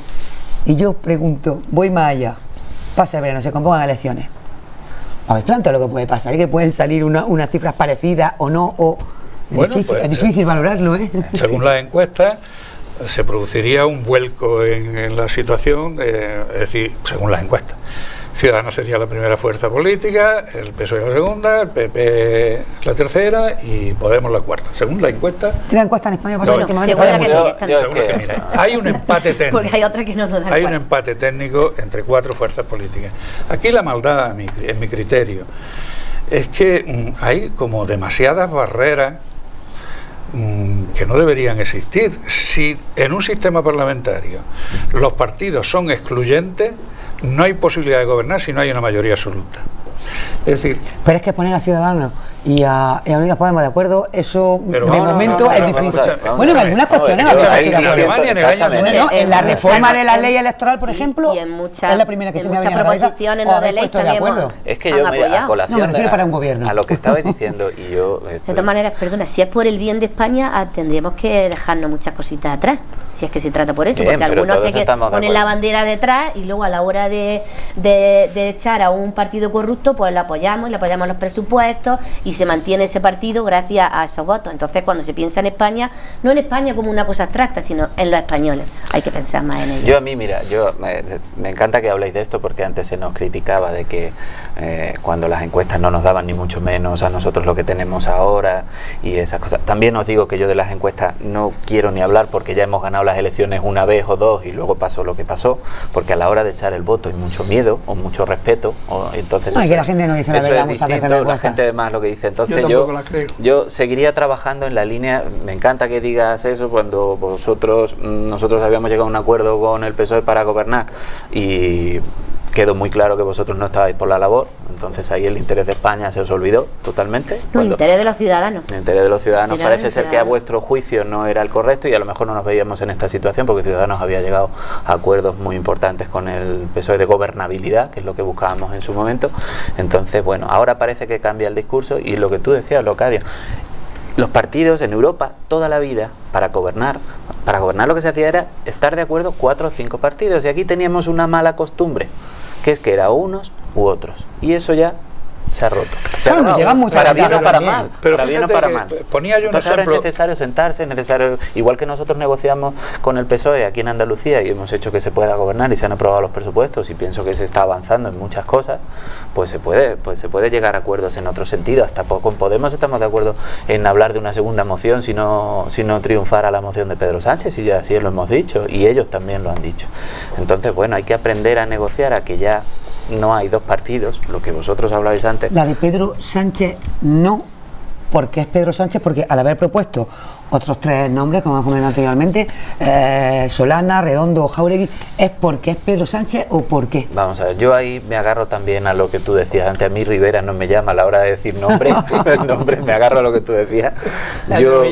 Y yo pregunto, voy más allá, pasa el verano, se convocan elecciones. ¿Habéis planteado lo que puede pasar? ¿Y que pueden salir unas cifras parecidas o no? O Bueno, difícil, pues, es difícil valorarlo, ¿eh? Según las encuestas, se produciría un vuelco en la situación, es decir, según las encuestas. Ciudadanos sería la primera fuerza política, el PSOE la segunda, el PP la tercera y Podemos la cuarta. Según la encuesta, ¿Tiene encuesta en España? Pasa No, que últimamente según la falla que mucho. mire. Yo es según lo que que- mire, hay un empate técnico. Porque hay otras que no nos dan Hay un cuenta. empate técnico entre 4 fuerzas políticas. Aquí la maldad, en mi criterio, es que hay como demasiadas barreras que no deberían existir. Si en un sistema parlamentario los partidos son excluyentes, no hay posibilidad de gobernar si no hay una mayoría absoluta. Es decir, Pero es que poner a Ciudadanos y a Unidas Podemos de acuerdo, eso Pero de no, momento no, no, es no, difícil. vamos a ver, Bueno, en vamos a algunas ver. cuestiones No, a lo yo mejor ahí estoy de acuerdo. Alemania en el año exactamente. Bueno, en la reforma de la ley electoral, por Sí, ejemplo, y en muchas- es la primera que en se me muchas viene a la cabeza, proposiciones o no de habéis ley puesto de también acuerdo. hemos- Es que han yo, mira, a apoyado. colación No, me refiero para un gobierno. a lo que estabais diciendo y yo... De todas maneras, perdona, si es por el bien de España, tendríamos que dejarnos muchas cositas atrás, si es que se trata por eso, Bien, porque pero algunos todos se estamos de ponen la acuerdo. bandera detrás y luego a la hora de echar a un partido corrupto, pues le apoyamos los presupuestos y se mantiene ese partido gracias a esos votos. Entonces, cuando se piensa en España, no en España como una cosa abstracta, sino en los españoles. Hay que pensar más en ello. Yo a mí, mira, me encanta que habléis de esto porque antes se nos criticaba de que cuando las encuestas no nos daban ni mucho menos a nosotros lo que tenemos ahora y esas cosas. También os digo que yo de las encuestas no quiero ni hablar porque ya hemos ganado las elecciones una vez o dos y luego pasó lo que pasó, porque a la hora de echar el voto hay mucho miedo o mucho respeto, entonces... No, y eso que la gente no dice la eso verdad es muchas veces distinto, las la cosas. gente además lo que dice. Entonces tampoco la creo. yo seguiría trabajando en la línea, me encanta que digas eso cuando nosotros habíamos llegado a un acuerdo con el PSOE para gobernar y quedó muy claro que vosotros no estabais por la labor, entonces ahí el interés de España se os olvidó totalmente. No, el Cuando- interés de los ciudadanos. el interés de los ciudadanos Ciudadanos parece y ser que a ciudadanas. vuestro juicio no era el correcto y a lo mejor no nos veíamos en esta situación porque Ciudadanos había llegado a acuerdos muy importantes con el PSOE de gobernabilidad, que es lo que buscábamos en su momento. Entonces, bueno, ahora parece que cambia el discurso y lo que tú decías, Locadio, los partidos en Europa toda la vida para gobernar lo que se hacía era estar de acuerdo 4 o 5 partidos y aquí teníamos una mala costumbre, que es que era unos u otros y eso ya Se ha roto. Claro, nos llevan mucho para bien tiempo o para también. mal. Pero Para bien o fíjate para que mal. ponía yo un Entonces ahora ejemplo. es necesario sentarse, es necesario, igual que nosotros negociamos con el PSOE aquí en Andalucía y hemos hecho que se pueda gobernar y se han aprobado los presupuestos y pienso que se está avanzando en muchas cosas, pues se puede llegar a acuerdos en otro sentido. Hasta con Podemos estamos de acuerdo en hablar de una segunda moción si no triunfara la moción de Pedro Sánchez, y ya así lo hemos dicho y ellos también lo han dicho. Entonces, bueno, hay que aprender a negociar, a que ya no hay dos partidos, lo que vosotros hablabais antes. La de Pedro Sánchez no, porque es Pedro Sánchez, porque al haber propuesto otros 3 nombres, como hemos comentado anteriormente, Solana, Redondo o Jáuregui, ¿es porque es Pedro Sánchez o por qué? Vamos a ver, yo ahí me agarro también a lo que tú decías antes. A mí Rivera no me llama a la hora de decir nombre, el nombre, me agarro a lo que tú decías. Yo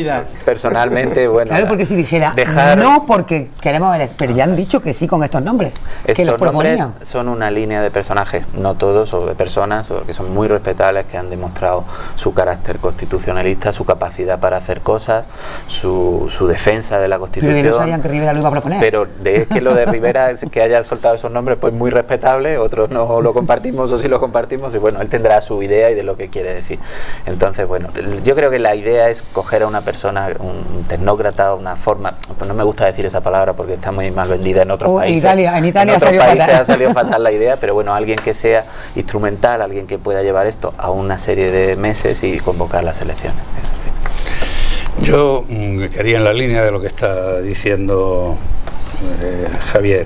personalmente, bueno, claro, porque si dijera no porque queremos pero ya han dicho que sí con estos nombres, que los estos nombres proponían. son una línea de personajes, no todos, o de personas que son muy respetables, que han demostrado su carácter constitucionalista, su capacidad para hacer cosas, su defensa de la Constitución. Pero que no sabían que Rivera lo iba a proponer. Pero es que lo de Rivera, que haya soltado esos nombres, pues muy respetable, otros no lo compartimos o sí lo compartimos, y bueno, él tendrá su idea y de lo que quiere decir. Entonces, bueno, yo creo que la idea es coger a una persona, un tecnócrata, una forma, pues no me gusta decir esa palabra porque está muy mal vendida en otros países. En Italia otros países ha salido fatal la idea, pero bueno, alguien que sea instrumental, alguien que pueda llevar esto a una serie de meses y convocar las elecciones. Yo quería, en la línea de lo que está diciendo Javier,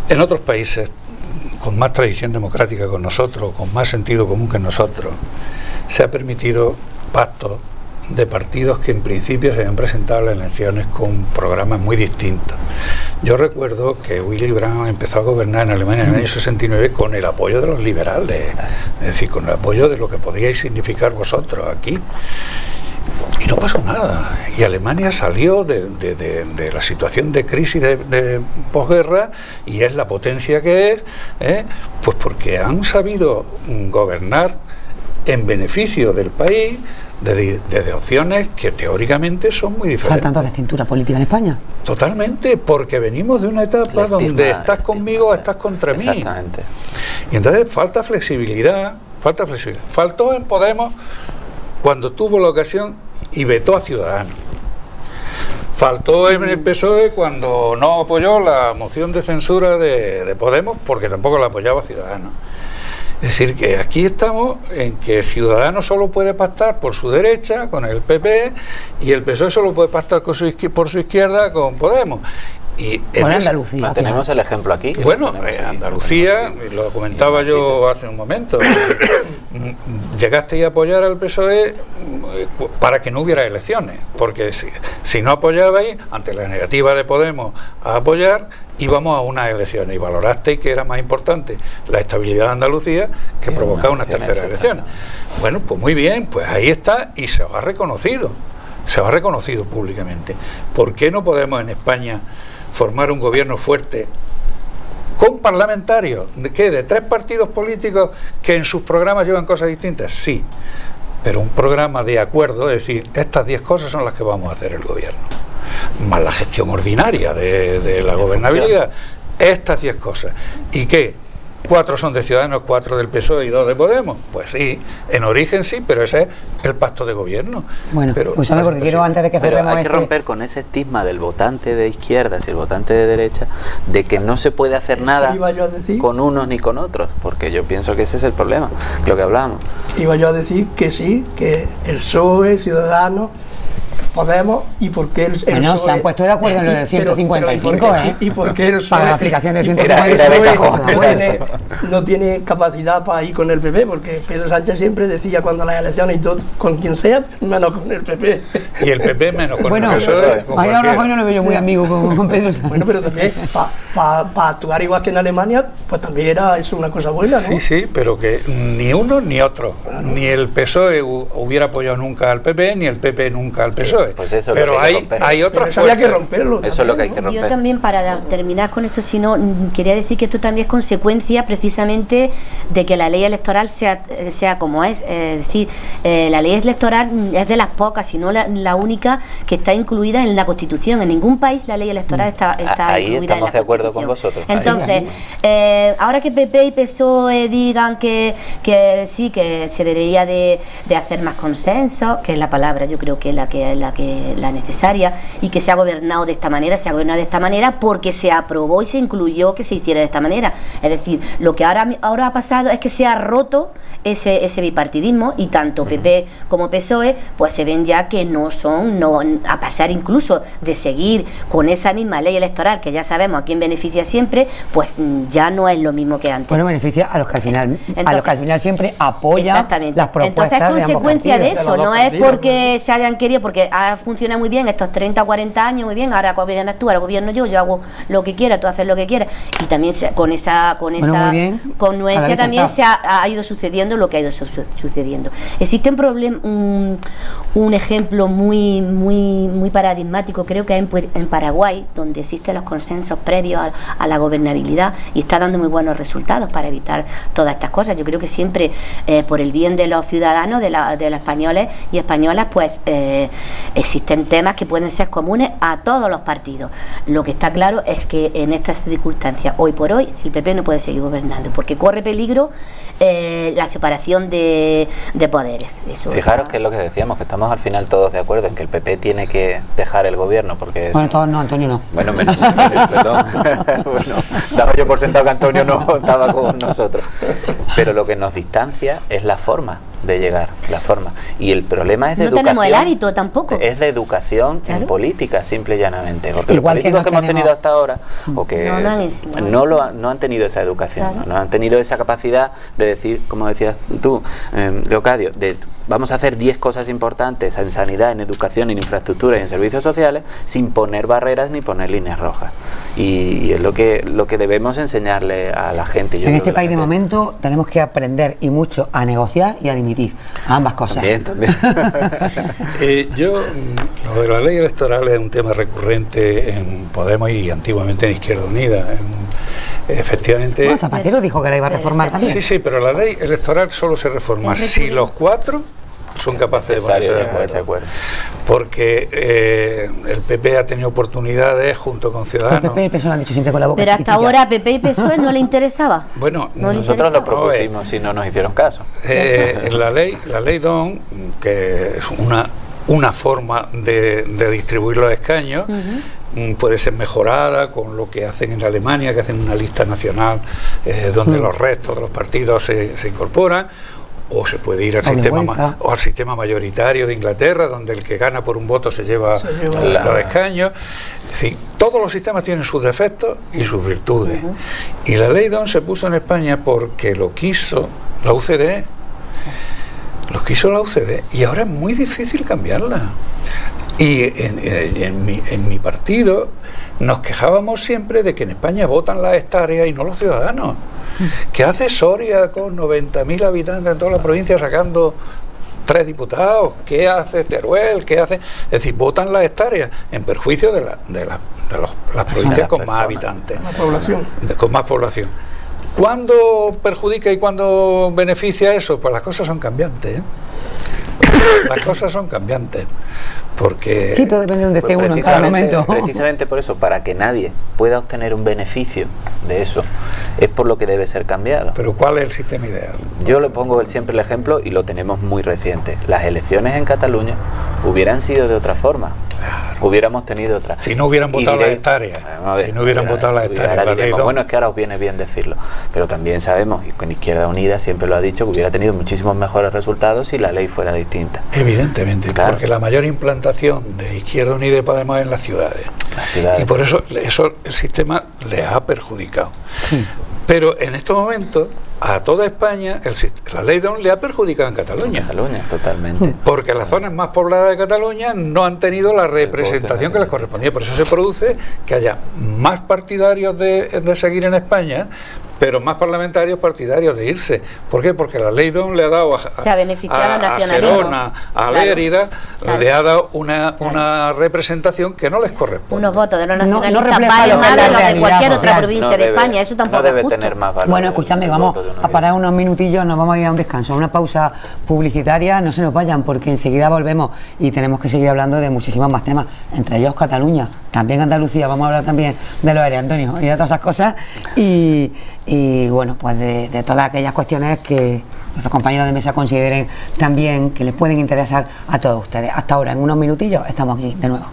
en otros países con más tradición democrática con nosotros, con más sentido común que nosotros, se ha permitido pactos de partidos que en principio se habían presentado a las elecciones con programas muy distintos. Yo recuerdo que Willy Brandt empezó a gobernar en Alemania en el año 69 con el apoyo de los liberales, es decir, con el apoyo de lo que podríais significar vosotros aquí. Y no pasó nada. Y Alemania salió de la situación de crisis de posguerra y es la potencia que es, pues porque han sabido gobernar en beneficio del país desde opciones que teóricamente son muy diferentes. ¿Falta entonces cintura política en España? Totalmente, porque venimos de una etapa donde estás conmigo o estás contra mí. Exactamente. Y entonces falta flexibilidad. Faltó en Podemos cuando tuvo la ocasión y vetó a Ciudadanos. Faltó en el PSOE cuando no apoyó la moción de censura de Podemos, porque tampoco la apoyaba Ciudadanos. Es decir, que aquí estamos en que Ciudadanos solo puede pactar por su derecha con el PP y el PSOE solo puede pactar por su izquierda con Podemos. Y en Andalucía. Tenemos el ejemplo aquí. Bueno, Andalucía, lo comentaba yo hace un momento, llegaste a apoyar al PSOE para que no hubiera elecciones, porque si no apoyabais, ante la negativa de Podemos a apoyar, íbamos a unas elecciones y valorasteis que era más importante la estabilidad de Andalucía que provocar unas terceras elecciones. Bueno, pues muy bien, pues ahí está y se os ha reconocido públicamente. ¿Por qué no podemos en España formar un gobierno fuerte con parlamentarios de 3 partidos políticos que en sus programas llevan cosas distintas? Sí, pero un programa de acuerdo, es decir, estas 10 cosas son las que vamos a hacer el gobierno, más la gestión ordinaria de la gobernabilidad, estas 10 cosas. ¿Y qué? 4 son de Ciudadanos, 4 del PSOE y 2 de Podemos. Pues sí, en origen sí, pero ese es el pacto de gobierno. Bueno, pero pues porque quiero antes de que cerremos hay que romper con ese estigma del votante de izquierdas y el votante de derecha, de que no se puede hacer nada con unos ni con otros, porque yo pienso que ese es el problema, lo que hablábamos. Iba yo a decir que sí, que el PSOE, Ciudadanos, Podemos, y porque el PSOE... Bueno, se han puesto de acuerdo en lo del 155, ¿Y por qué el PSOE? Para la aplicación del 155 no tiene capacidad para ir con el PP, porque Pedro Sánchez siempre decía cuando las elecciones y todo, con quien sea, menos con el PP. Y el PP menos con el PSOE. Bueno, Mariano Rajoy no lo veo yo muy amigo con Pedro Sánchez. Bueno, pero también, para actuar igual que en Alemania, pues también era eso una cosa buena, ¿no? Sí, pero que ni uno ni otro. Claro. Ni el PSOE hubiera apoyado nunca al PP, ni el PP nunca al PSOE. ¿sabes? Pues eso es pero lo que hay que romper. hay otras Eso había que fuerzas. romperlo. Eso es lo que hay que romper. Yo también, para terminar con esto, si no, quería decir que esto también es consecuencia precisamente de que la ley electoral sea como es. Es decir, la ley electoral es de las pocas, si no la única, que está incluida en la Constitución. En ningún país la ley electoral está Ahí incluida estamos en la de acuerdo con Constitución. vosotros. Entonces, ahora que PP y PSOE digan que sí, que se debería de hacer más consenso, que es la palabra, yo creo que es la necesaria, y que se ha gobernado de esta manera, porque se aprobó y se incluyó que se hiciera de esta manera. Es decir, lo que ahora ha pasado es que se ha roto ese bipartidismo, y tanto PP como PSOE pues se ven ya que no a pasar incluso de seguir con esa misma ley electoral, que ya sabemos a quién beneficia siempre, pues ya no es lo mismo que antes. Bueno, beneficia a los que al final siempre apoyan exactamente. las propuestas. Entonces es consecuencia de partidos, eso, de los no dos es partidos, porque se hayan querido, porque ha funcionado muy bien estos 30 o 40 años, muy bien, ahora gobiernas tú, ahora gobierno yo hago lo que quiera, tú haces lo que quieras, y también con esa muy bien. confluencia también se ha ido sucediendo lo que ha ido sucediendo. Existe un ejemplo muy paradigmático, creo que en Paraguay, donde existen los consensos previos a la gobernabilidad, y está dando muy buenos resultados para evitar todas estas cosas. Yo creo que siempre, por el bien de los ciudadanos, de los españoles y españolas, pues existen temas que pueden ser comunes a todos los partidos. Lo que está claro es que en estas circunstancias, hoy por hoy, el PP no puede seguir gobernando, porque corre peligro la separación de poderes. Eso Fijaros que es lo que decíamos, que estamos al final todos de acuerdo en que el PP tiene que dejar el gobierno, porque Bueno, todos no, Antonio no. bueno, menos Antonio, perdón. Bueno, daba yo por sentado que Antonio no estaba con nosotros. Pero lo que nos distancia es la forma de llegar, la forma. Y el problema es de educación. No tenemos el hábito tampoco. Es de educación en política, simple y llanamente. Porque Igual los que políticos que hemos tenemos- tenido hasta ahora, o que no han tenido esa educación, Claro. no han tenido esa capacidad de decir, como decías tú, Leocadio, vamos a hacer 10 cosas importantes en sanidad, en educación, en infraestructura y en servicios sociales, sin poner barreras ni poner líneas rojas. Y es lo que debemos enseñarle a la gente. Yo En creo este que la país de gente- momento tenemos que aprender y mucho a negociar y a dimitir, a ambas cosas. También. Lo de la ley electoral es un tema recurrente en Podemos y antiguamente en Izquierda Unida. Efectivamente. Bueno, Zapatero dijo que la iba a reformar también. Sí, pero la ley electoral solo se reforma si los cuatro son capaces de Necesario ponerse de ponerse de acuerdo. acuerdo. Porque el PP ha tenido oportunidades junto con El Ciudadanos. PP y el PSOE lo han dicho siempre con la boca Pero hasta chiquitilla. ahora PP y PSOE no le interesaba. Bueno, No le Nosotros lo interesaba. propusimos y no nos hicieron caso. la ley DON, que es una forma de distribuir los escaños, puede ser mejorada con lo que hacen en Alemania, que hacen una lista nacional donde los restos de los partidos se incorporan, o se puede ir al sistema mayoritario de Inglaterra, donde el que gana por un voto se lleva los escaños. Es decir, todos los sistemas tienen sus defectos y sus virtudes. Y la ley DON se puso en España porque lo quiso la UCD. Lo quiso la UCD y ahora es muy difícil cambiarla. Y en mi partido nos quejábamos siempre de que en España votan las hectáreas y no los ciudadanos. ¿Qué hace Soria con 90.000 habitantes en toda la provincia sacando 3 diputados? ¿Qué hace Teruel? ¿Qué hace? Es decir, votan las hectáreas en perjuicio de las provincias con más habitantes, con más población. ¿Cuándo perjudica y cuándo beneficia eso? Pues las cosas son cambiantes, ¿eh? Las cosas son cambiantes. Porque Sí, todo depende de donde esté uno en cada momento. Precisamente por eso, para que nadie pueda obtener un beneficio de eso, es por lo que debe ser cambiado. Pero ¿cuál es el sistema ideal? Yo le pongo siempre el ejemplo y lo tenemos muy reciente. Las elecciones en Cataluña hubieran sido de otra forma. Claro. Hubiéramos tenido otra. Si no hubieran votado las hectáreas. Vamos a ver, Si no hubieran votado las hectáreas. ahora la ley diremos, DON. bueno, es que ahora os viene bien decirlo. Pero también sabemos, y con Izquierda Unida siempre lo ha dicho, que hubiera tenido muchísimos mejores resultados si la ley fuera distinta. Evidentemente, Claro. porque la mayor implantación de Izquierda Unida y Podemos es en las ciudades. Las ciudades. Y por eso el sistema les ha perjudicado. Pero en estos momentos, a toda España, la ley DON le ha perjudicado en Cataluña. Cataluña, totalmente. Porque las zonas más pobladas de Cataluña no han tenido la representación que les correspondía. Por eso se produce que haya más partidarios de seguir en España, pero más parlamentarios partidarios de irse. ¿Por qué? Porque la ley DON le ha dado se ha beneficiado a Gerona, a Lérida, le ha dado una representación que no les corresponde. Unos votos de los nacionalistas no refleja valen lo que es más la de los de realidad cualquier otra social. provincia de España, eso tampoco no debe es justo. tener más valor. Bueno, escúchame, vamos a parar unos minutillos, nos vamos a ir a un descanso, a una pausa publicitaria, no se nos vayan porque enseguida volvemos y tenemos que seguir hablando de muchísimos más temas, entre ellos Cataluña, también Andalucía, vamos a hablar también de los ERE, Antonio, y de todas esas cosas y bueno, pues de todas aquellas cuestiones que nuestros compañeros de mesa consideren también que les pueden interesar a todos ustedes. Hasta ahora, en unos minutillos, estamos aquí de nuevo.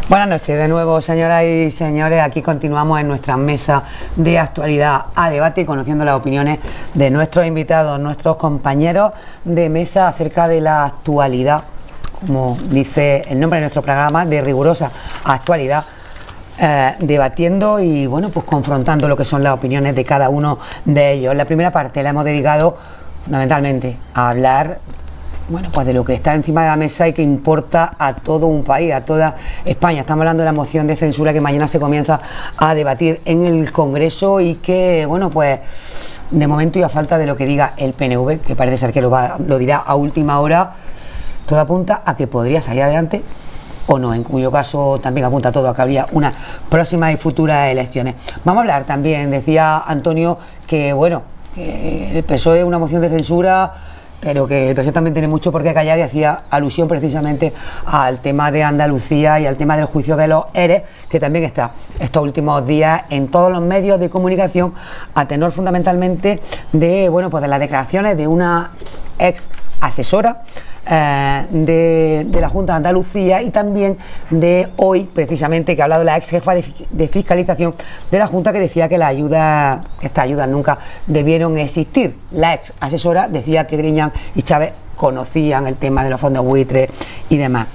Buenas noches de nuevo, señoras y señores. Aquí continuamos en nuestra mesa de actualidad a debate, conociendo las opiniones de nuestros invitados, nuestros compañeros de mesa acerca de la actualidad, como dice el nombre de nuestro programa, de rigurosa actualidad, debatiendo y bueno, pues confrontando lo que son las opiniones de cada uno de ellos. La primera parte la hemos dedicado fundamentalmente a hablar, bueno, pues de lo que está encima de la mesa y que importa a todo un país, a toda España. Estamos hablando de la moción de censura que mañana se comienza a debatir en el Congreso y que, bueno, pues de momento y a falta de lo que diga el PNV, que parece ser que lo dirá a última hora, todo apunta a que podría salir adelante o no, en cuyo caso también apunta todo a que habría unas próximas y futuras elecciones. Vamos a hablar también, decía Antonio, que bueno, que el PSOE es una moción de censura, pero que el PSOE también tiene mucho por qué callar, y hacía alusión precisamente al tema de Andalucía y al tema del juicio de los ERE, que también está estos últimos días en todos los medios de comunicación, a tenor fundamentalmente de, bueno, pues de las declaraciones de una ex asesora de la Junta de Andalucía, y también de hoy, precisamente, que ha hablado la ex jefa de fiscalización de la Junta, que decía que estas ayudas nunca debieron existir. La ex asesora decía que Griñán y Chávez conocían el tema de los fondos buitres y demás.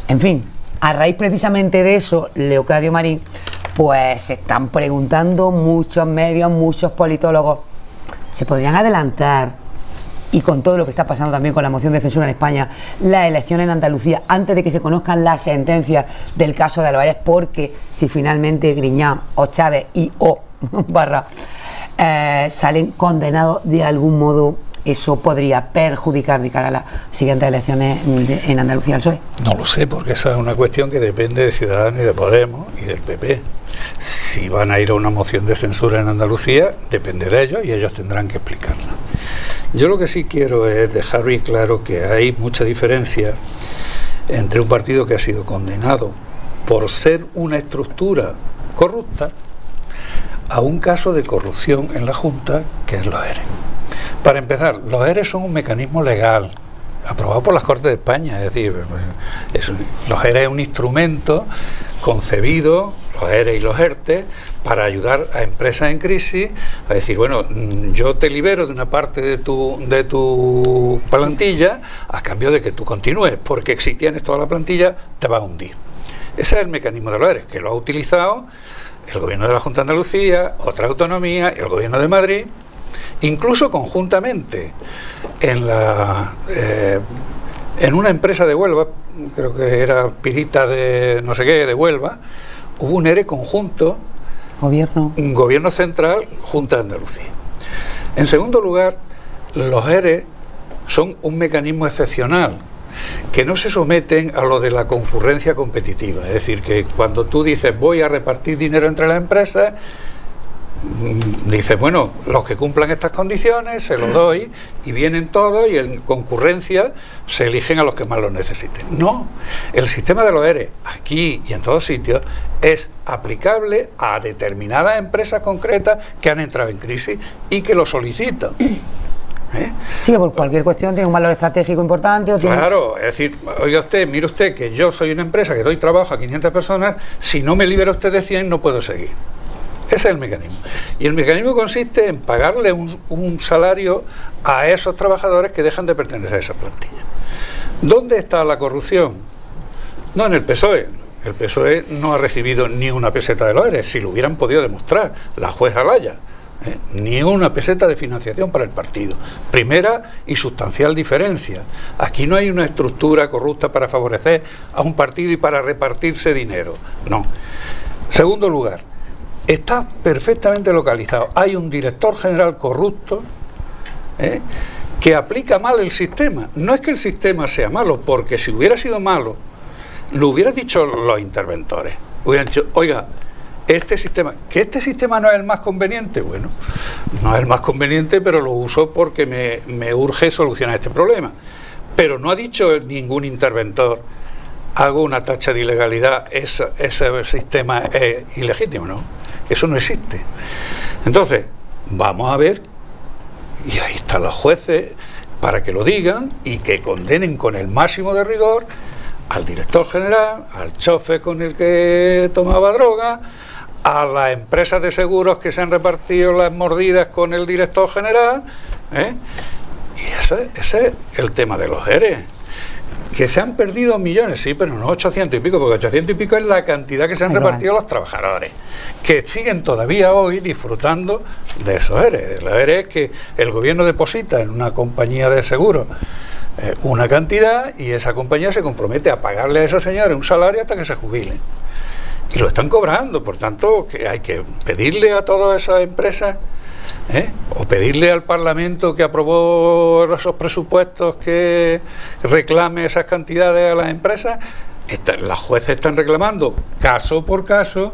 En fin, a raíz precisamente de eso, Leocadio Marín, pues se están preguntando muchos medios, muchos politólogos, ¿se podrían adelantar, y con todo lo que está pasando también con la moción de censura en España, las elecciones en Andalucía antes de que se conozcan las sentencias del caso de Álvarez? Porque si finalmente Griñán o Chávez y o Barra salen condenados de algún modo, eso podría perjudicar de cara a las siguientes elecciones en Andalucía al PSOE. No lo sé, porque esa es una cuestión que depende de Ciudadanos y de Podemos y del PP. Si van a ir a una moción de censura en Andalucía, depende de ellos y ellos tendrán que explicarla. Yo lo que sí quiero es dejar bien claro que hay mucha diferencia entre un partido que ha sido condenado por ser una estructura corrupta a un caso de corrupción en la Junta, que es los ERE. Para empezar, los ERE son un mecanismo legal aprobado por las Cortes de España, es decir, los ERE es un instrumento concebido, los ERE y los ERTE, para ayudar a empresas en crisis, a decir, bueno, yo te libero de una parte de tu plantilla a cambio de que tú continúes, porque si tienes toda la plantilla te va a hundir. Ese es el mecanismo de los ERE, que lo ha utilizado el gobierno de la Junta de Andalucía, otra autonomía y el gobierno de Madrid, incluso conjuntamente en una empresa de Huelva, creo que era Pirita de no sé qué, de Huelva, hubo un ERE conjunto, un gobierno central, Junta de Andalucía. En segundo lugar, los ERE son un mecanismo excepcional, que no se someten a lo de la concurrencia competitiva, es decir, que cuando tú dices voy a repartir dinero entre las empresas, dices, bueno, los que cumplan estas condiciones se los doy y vienen todos y en concurrencia se eligen a los que más lo necesiten. No, el sistema de los ERE aquí y en todos sitios es aplicable a determinadas empresas concretas que han entrado en crisis y que lo solicitan. Sí, que por cualquier cuestión tiene un valor estratégico importante. O tiene... Claro, es decir, oiga usted, mire usted que yo soy una empresa que doy trabajo a 500 personas, si no me libera usted de 100 no puedo seguir. Ese es el mecanismo. Y el mecanismo consiste en pagarle un salario a esos trabajadores que dejan de pertenecer a esa plantilla. ¿Dónde está la corrupción? No en el PSOE. El PSOE no ha recibido ni una peseta de los ERE, si lo hubieran podido demostrar, la jueza Laya. Ni una peseta de financiación para el partido. Primera y sustancial diferencia. Aquí no hay una estructura corrupta para favorecer a un partido y para repartirse dinero. No. Segundo lugar, está perfectamente localizado. Hay un director general corrupto que aplica mal el sistema. No es que el sistema sea malo, porque si hubiera sido malo, lo hubieran dicho los interventores. Hubieran dicho, oiga, este sistema no es el más conveniente. Bueno, no es el más conveniente, pero lo uso porque me urge solucionar este problema. Pero no ha dicho ningún interventor, hago una tacha de ilegalidad, ese sistema es ilegítimo, ¿no? Eso no existe. Entonces, vamos a ver, y ahí están los jueces para que lo digan y que condenen con el máximo de rigor al director general, al chofer con el que tomaba droga, a las empresas de seguros que se han repartido las mordidas con el director general, y ese es el tema de los ERE. Que se han perdido millones, sí, pero no 800 y pico, porque 800 y pico es la cantidad que se han repartido los trabajadores, que siguen todavía hoy disfrutando de esos ERE. Los ERE es que el gobierno deposita en una compañía de seguros una cantidad y esa compañía se compromete a pagarle a esos señores un salario hasta que se jubilen. Y lo están cobrando, por tanto, que hay que pedirle a todas esas empresas, o pedirle al Parlamento que aprobó esos presupuestos que reclame esas cantidades a las empresas. Las jueces están reclamando caso por caso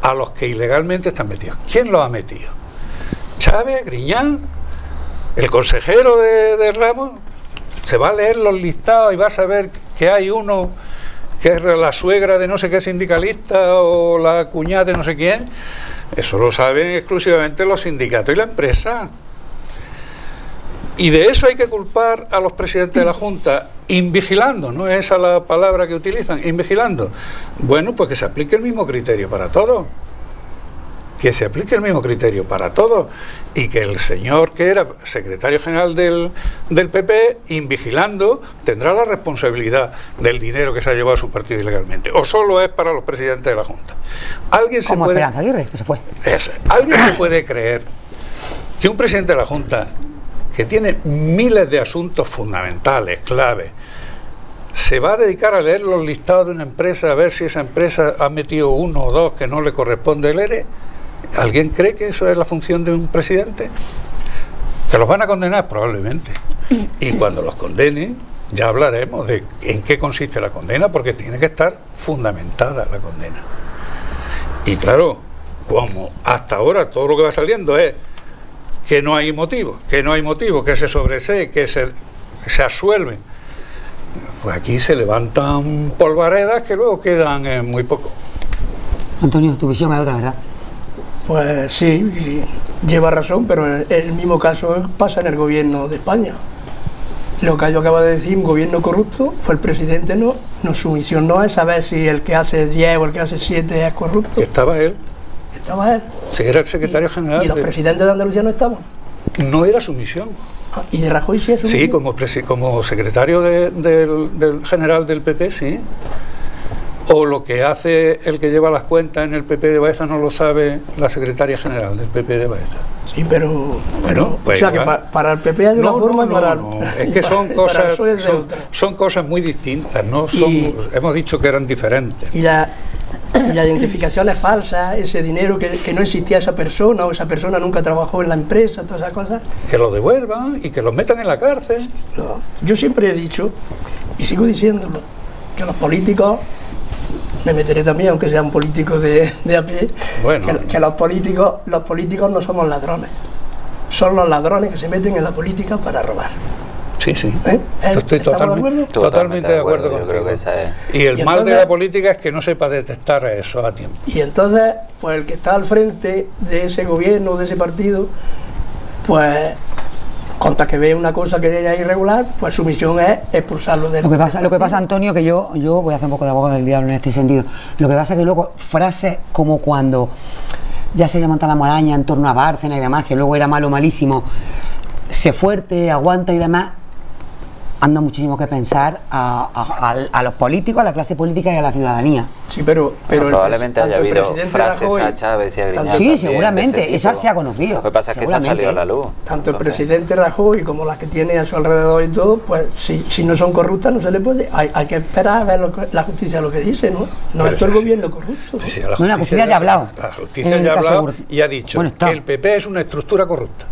a los que ilegalmente están metidos. ¿Quién los ha metido? ¿Chávez? ¿Griñán? ¿El consejero de Ramos? Se va a leer los listados y va a saber que hay uno que es la suegra de no sé qué sindicalista o la cuñada de no sé quién. Eso lo saben exclusivamente los sindicatos y la empresa. Y de eso hay que culpar a los presidentes de la Junta, invigilando, ¿no es esa la palabra que utilizan? Invigilando. Bueno, pues que se aplique el mismo criterio para todos. Que se aplique el mismo criterio para todos y que el señor que era secretario general del PP, invigilando, tendrá la responsabilidad del dinero que se ha llevado a su partido ilegalmente. O solo es para los presidentes de la Junta. ¿Alguien se puede... Esperanza Aguirre, que se fue. ¿Alguien se puede creer que un presidente de la Junta, que tiene miles de asuntos fundamentales, claves, se va a dedicar a leer los listados de una empresa a ver si esa empresa ha metido uno o dos que no le corresponde el ERE? ¿Alguien cree que eso es la función de un presidente? Que los van a condenar probablemente. Y cuando los condenen, ya hablaremos de en qué consiste la condena, porque tiene que estar fundamentada la condena. Y claro, como hasta ahora todo lo que va saliendo es que no hay motivo, que se sobresee, que se absuelven, pues aquí se levantan polvaredas que luego quedan en muy poco. Antonio, tu visión es otra, ¿verdad? Pues sí, lleva razón, pero el mismo caso pasa en el gobierno de España. Lo que yo acabo de decir, un gobierno corrupto, pues el presidente no, su misión no es saber si el que hace 10 o el que hace 7 es corrupto. Estaba él. Estaba él. Sí, era el secretario general. ¿Y los presidentes de Andalucía no estaban? No era su misión. ¿Y de Rajoy sí es su misión? Sí, como secretario del general del PP, sí. O lo que hace el que lleva las cuentas en el PP de Baeza no lo sabe la secretaria general del PP de Baeza. Sí, pero bueno, pues, o sea, que para el PP es de una forma y para no. Es que son cosas muy distintas, ¿no? Hemos dicho que eran diferentes. Y la identificación es falsa, ese dinero que no existía esa persona o esa persona nunca trabajó en la empresa, todas esas cosas. Que lo devuelvan y que los metan en la cárcel. No. Yo siempre he dicho, y sigo diciéndolo, que los políticos me meteré también, aunque sea un político de a pie, Bueno. que los políticos no somos ladrones. Son los ladrones que se meten en la política para robar. Sí, sí. Yo estoy totalmente de acuerdo Yo contigo. creo que esa es... Y el Y mal de entonces- la política es que no sepa detectar eso a tiempo. Y entonces, pues el que está al frente de ese gobierno, de ese partido, pues contra que ve una cosa que es irregular, pues su misión es expulsarlo del Lo que pasa, partido. Antonio, que yo voy a hacer un poco de abogado del diablo en este sentido. Lo que pasa es que luego frases como cuando ya se levanta la maraña en torno a Bárcena y demás, que luego era malo, malísimo, sé fuerte, aguanta y demás, anda muchísimo que pensar a los políticos, a la clase política y a la ciudadanía. Sí, pero Bueno, probablemente haya tanto el habido presidente frases Rajoy- a Chávez y a Griñán tanto- Sí, también de seguramente, ese esa tipo. se ha conocido, Lo que pasa es que esa seguramente. salió a la luz. Tanto el Entonces, presidente Rajoy como las que tiene a su alrededor y todo, pues si no son corruptas no se le puede. Hay que esperar a ver la justicia lo que dice, ¿no? No Pero es todo el sí. gobierno corrupto. ¿no? Sí, Bueno, la justicia ya ha hablado. La En justicia el ya ha caso hablado Gürtel. y ha dicho Bueno, está. que el PP es una estructura corrupta.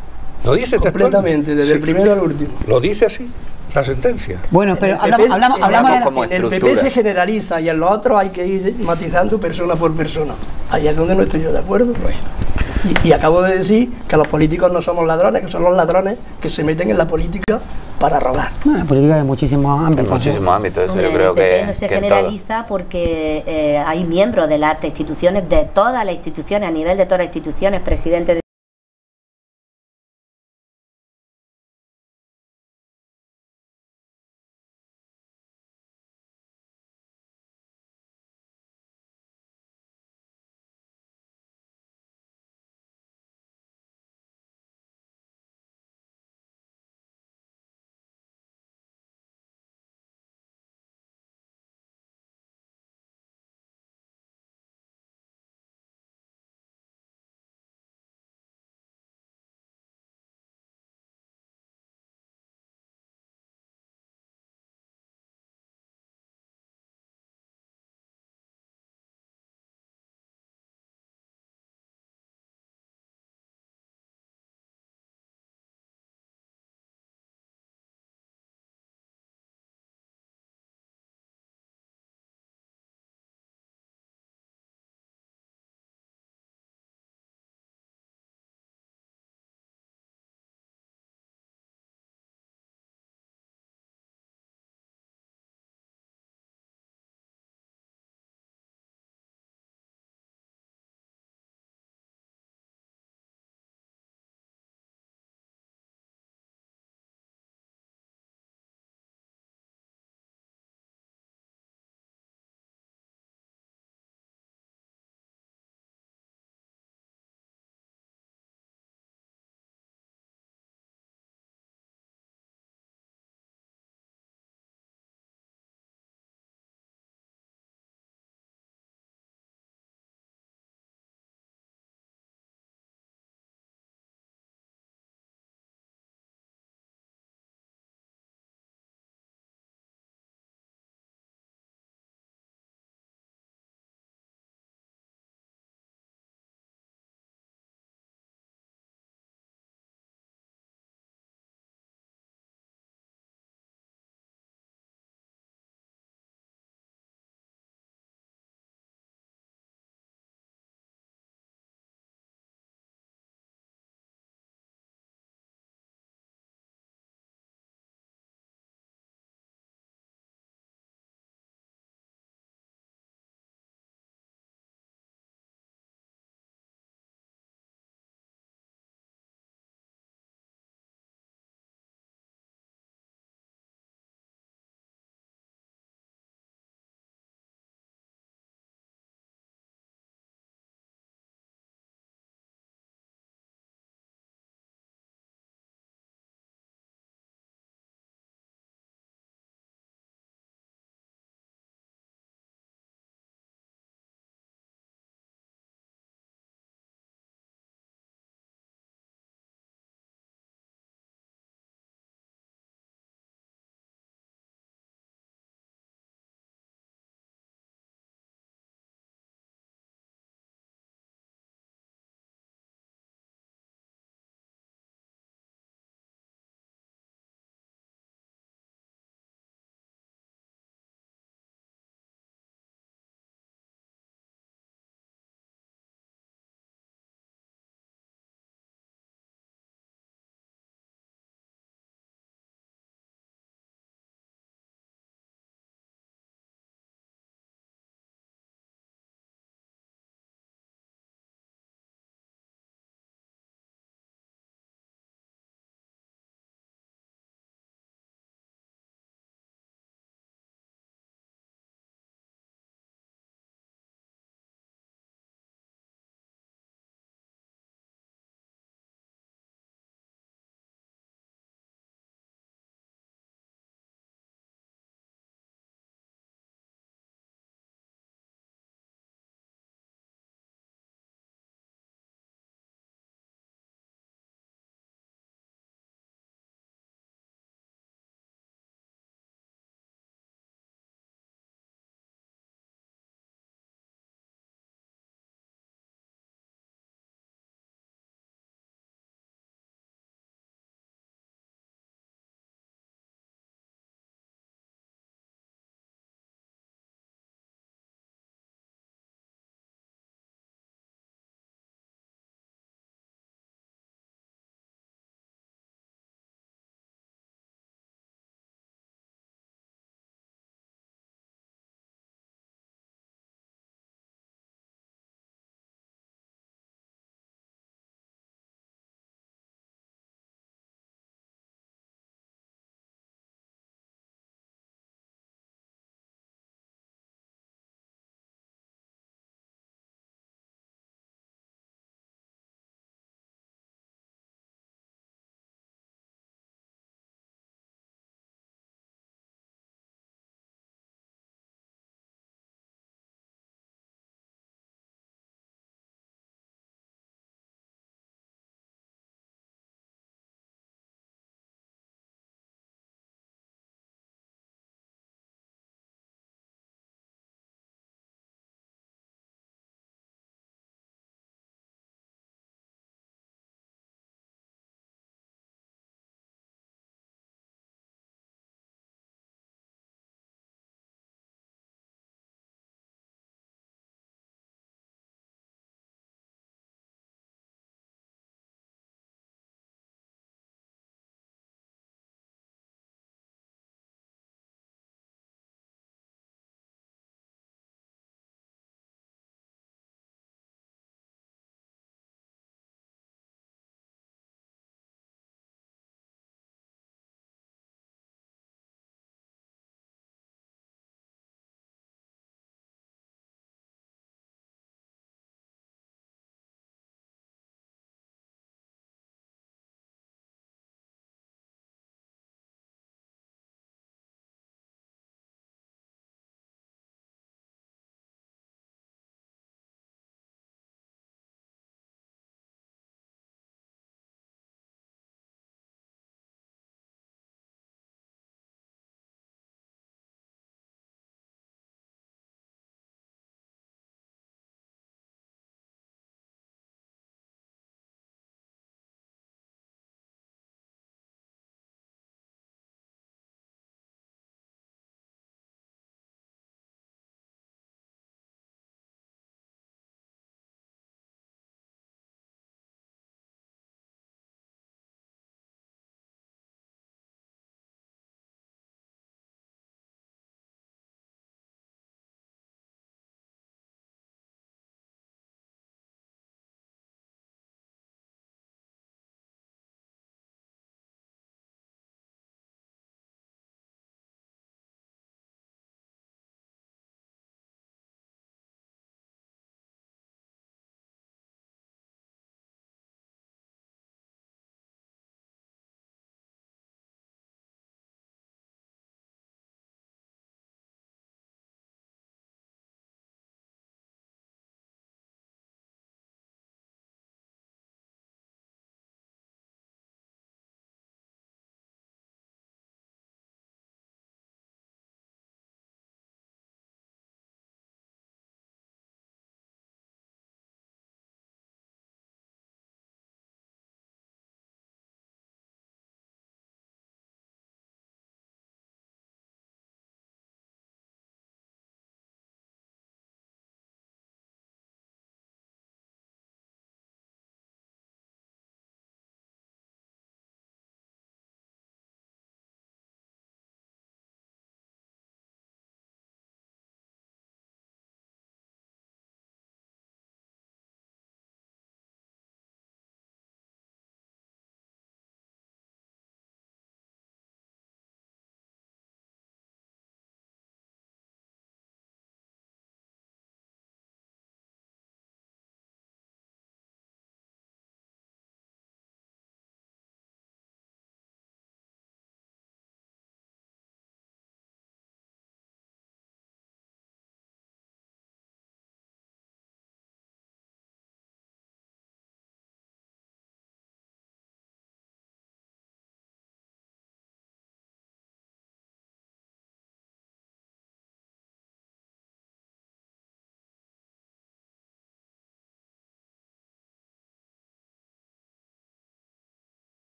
Lo dice Completamente, desde el primero al último. Lo dice así, la sentencia. Bueno, pero En el PP hablamos de la- como en el PP estructura. se generaliza y en los otros hay que ir matizando persona por persona. Ahí es donde no estoy yo de acuerdo. Y acabo de decir que los políticos no somos ladrones, que son los ladrones que se meten en la política para robar. Bueno, la política de muchísimos ámbitos. en muchísimos ámbitos, eso Hombre, yo creo el PP que, no se que en todo. generaliza porque hay miembros de las altas instituciones, de todas las instituciones, a nivel de todas las instituciones, presidentes de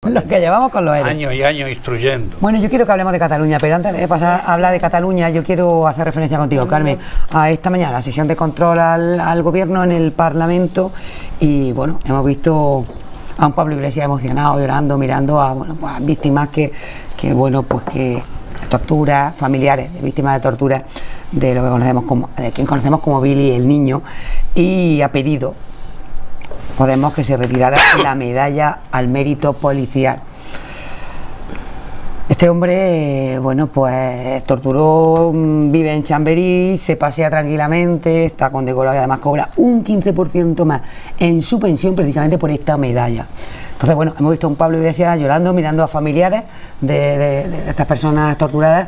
Los que llevamos con los ERE. Años y años instruyendo. Bueno, yo quiero que hablemos de Cataluña, pero antes de pasar a hablar de Cataluña, yo quiero hacer referencia contigo, Carmen, a esta mañana, la sesión de control al gobierno en el Parlamento, y bueno, hemos visto a un Pablo Iglesias emocionado, llorando, mirando a, bueno, pues, a víctimas que tortura, familiares de víctimas de tortura, de lo que conocemos como, de quien conocemos como Billy el niño, y ha pedido Podemos que se retirara la medalla al mérito policial. Este hombre, bueno, pues torturó, vive en Chamberí, se pasea tranquilamente, está condecorado y además cobra un 15% más en su pensión precisamente por esta medalla. Entonces, bueno, hemos visto a un Pablo Iglesias llorando, mirando a familiares de estas personas torturadas,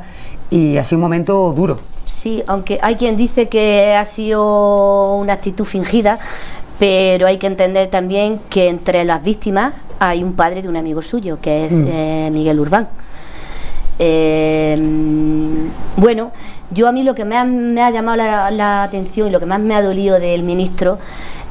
y ha sido un momento duro. Sí, aunque hay quien dice que ha sido una actitud fingida, pero hay que entender también que entre las víctimas hay un padre de un amigo suyo, que es Miguel Urbán. Bueno, yo a mí lo que me ha llamado la atención y lo que más me ha dolido del ministro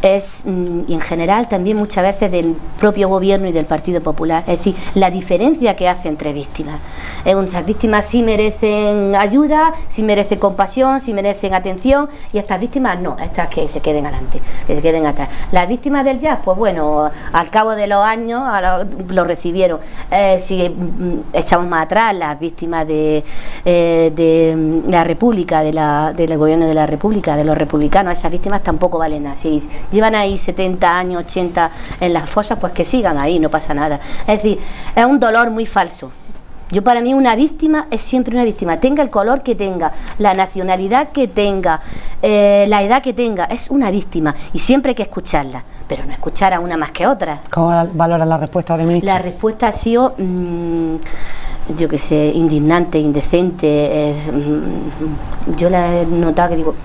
es, y en general también muchas veces del propio gobierno y del Partido Popular, es decir, la diferencia que hace entre víctimas. Estas víctimas sí merecen ayuda, sí merecen compasión, sí merecen atención, y estas víctimas no, estas que se queden adelante, que se queden atrás. Las víctimas del jazz, pues bueno, al cabo de los años lo recibieron. Si echamos más atrás, las víctimas de la República, del gobierno de la República, de los republicanos, esas víctimas tampoco valen así. Llevan ahí 70 años, 80 en las fosas, pues que sigan ahí, no pasa nada. Es decir, es un dolor muy falso. Yo, para mí, una víctima es siempre una víctima, tenga el color que tenga, la nacionalidad que tenga, la edad que tenga, es una víctima, y siempre hay que escucharla, pero no escuchar a una más que otra. ¿Cómo valoras la respuesta del ministro? La respuesta ha sido, yo qué sé, indignante, indecente. Yo la he notado que digo...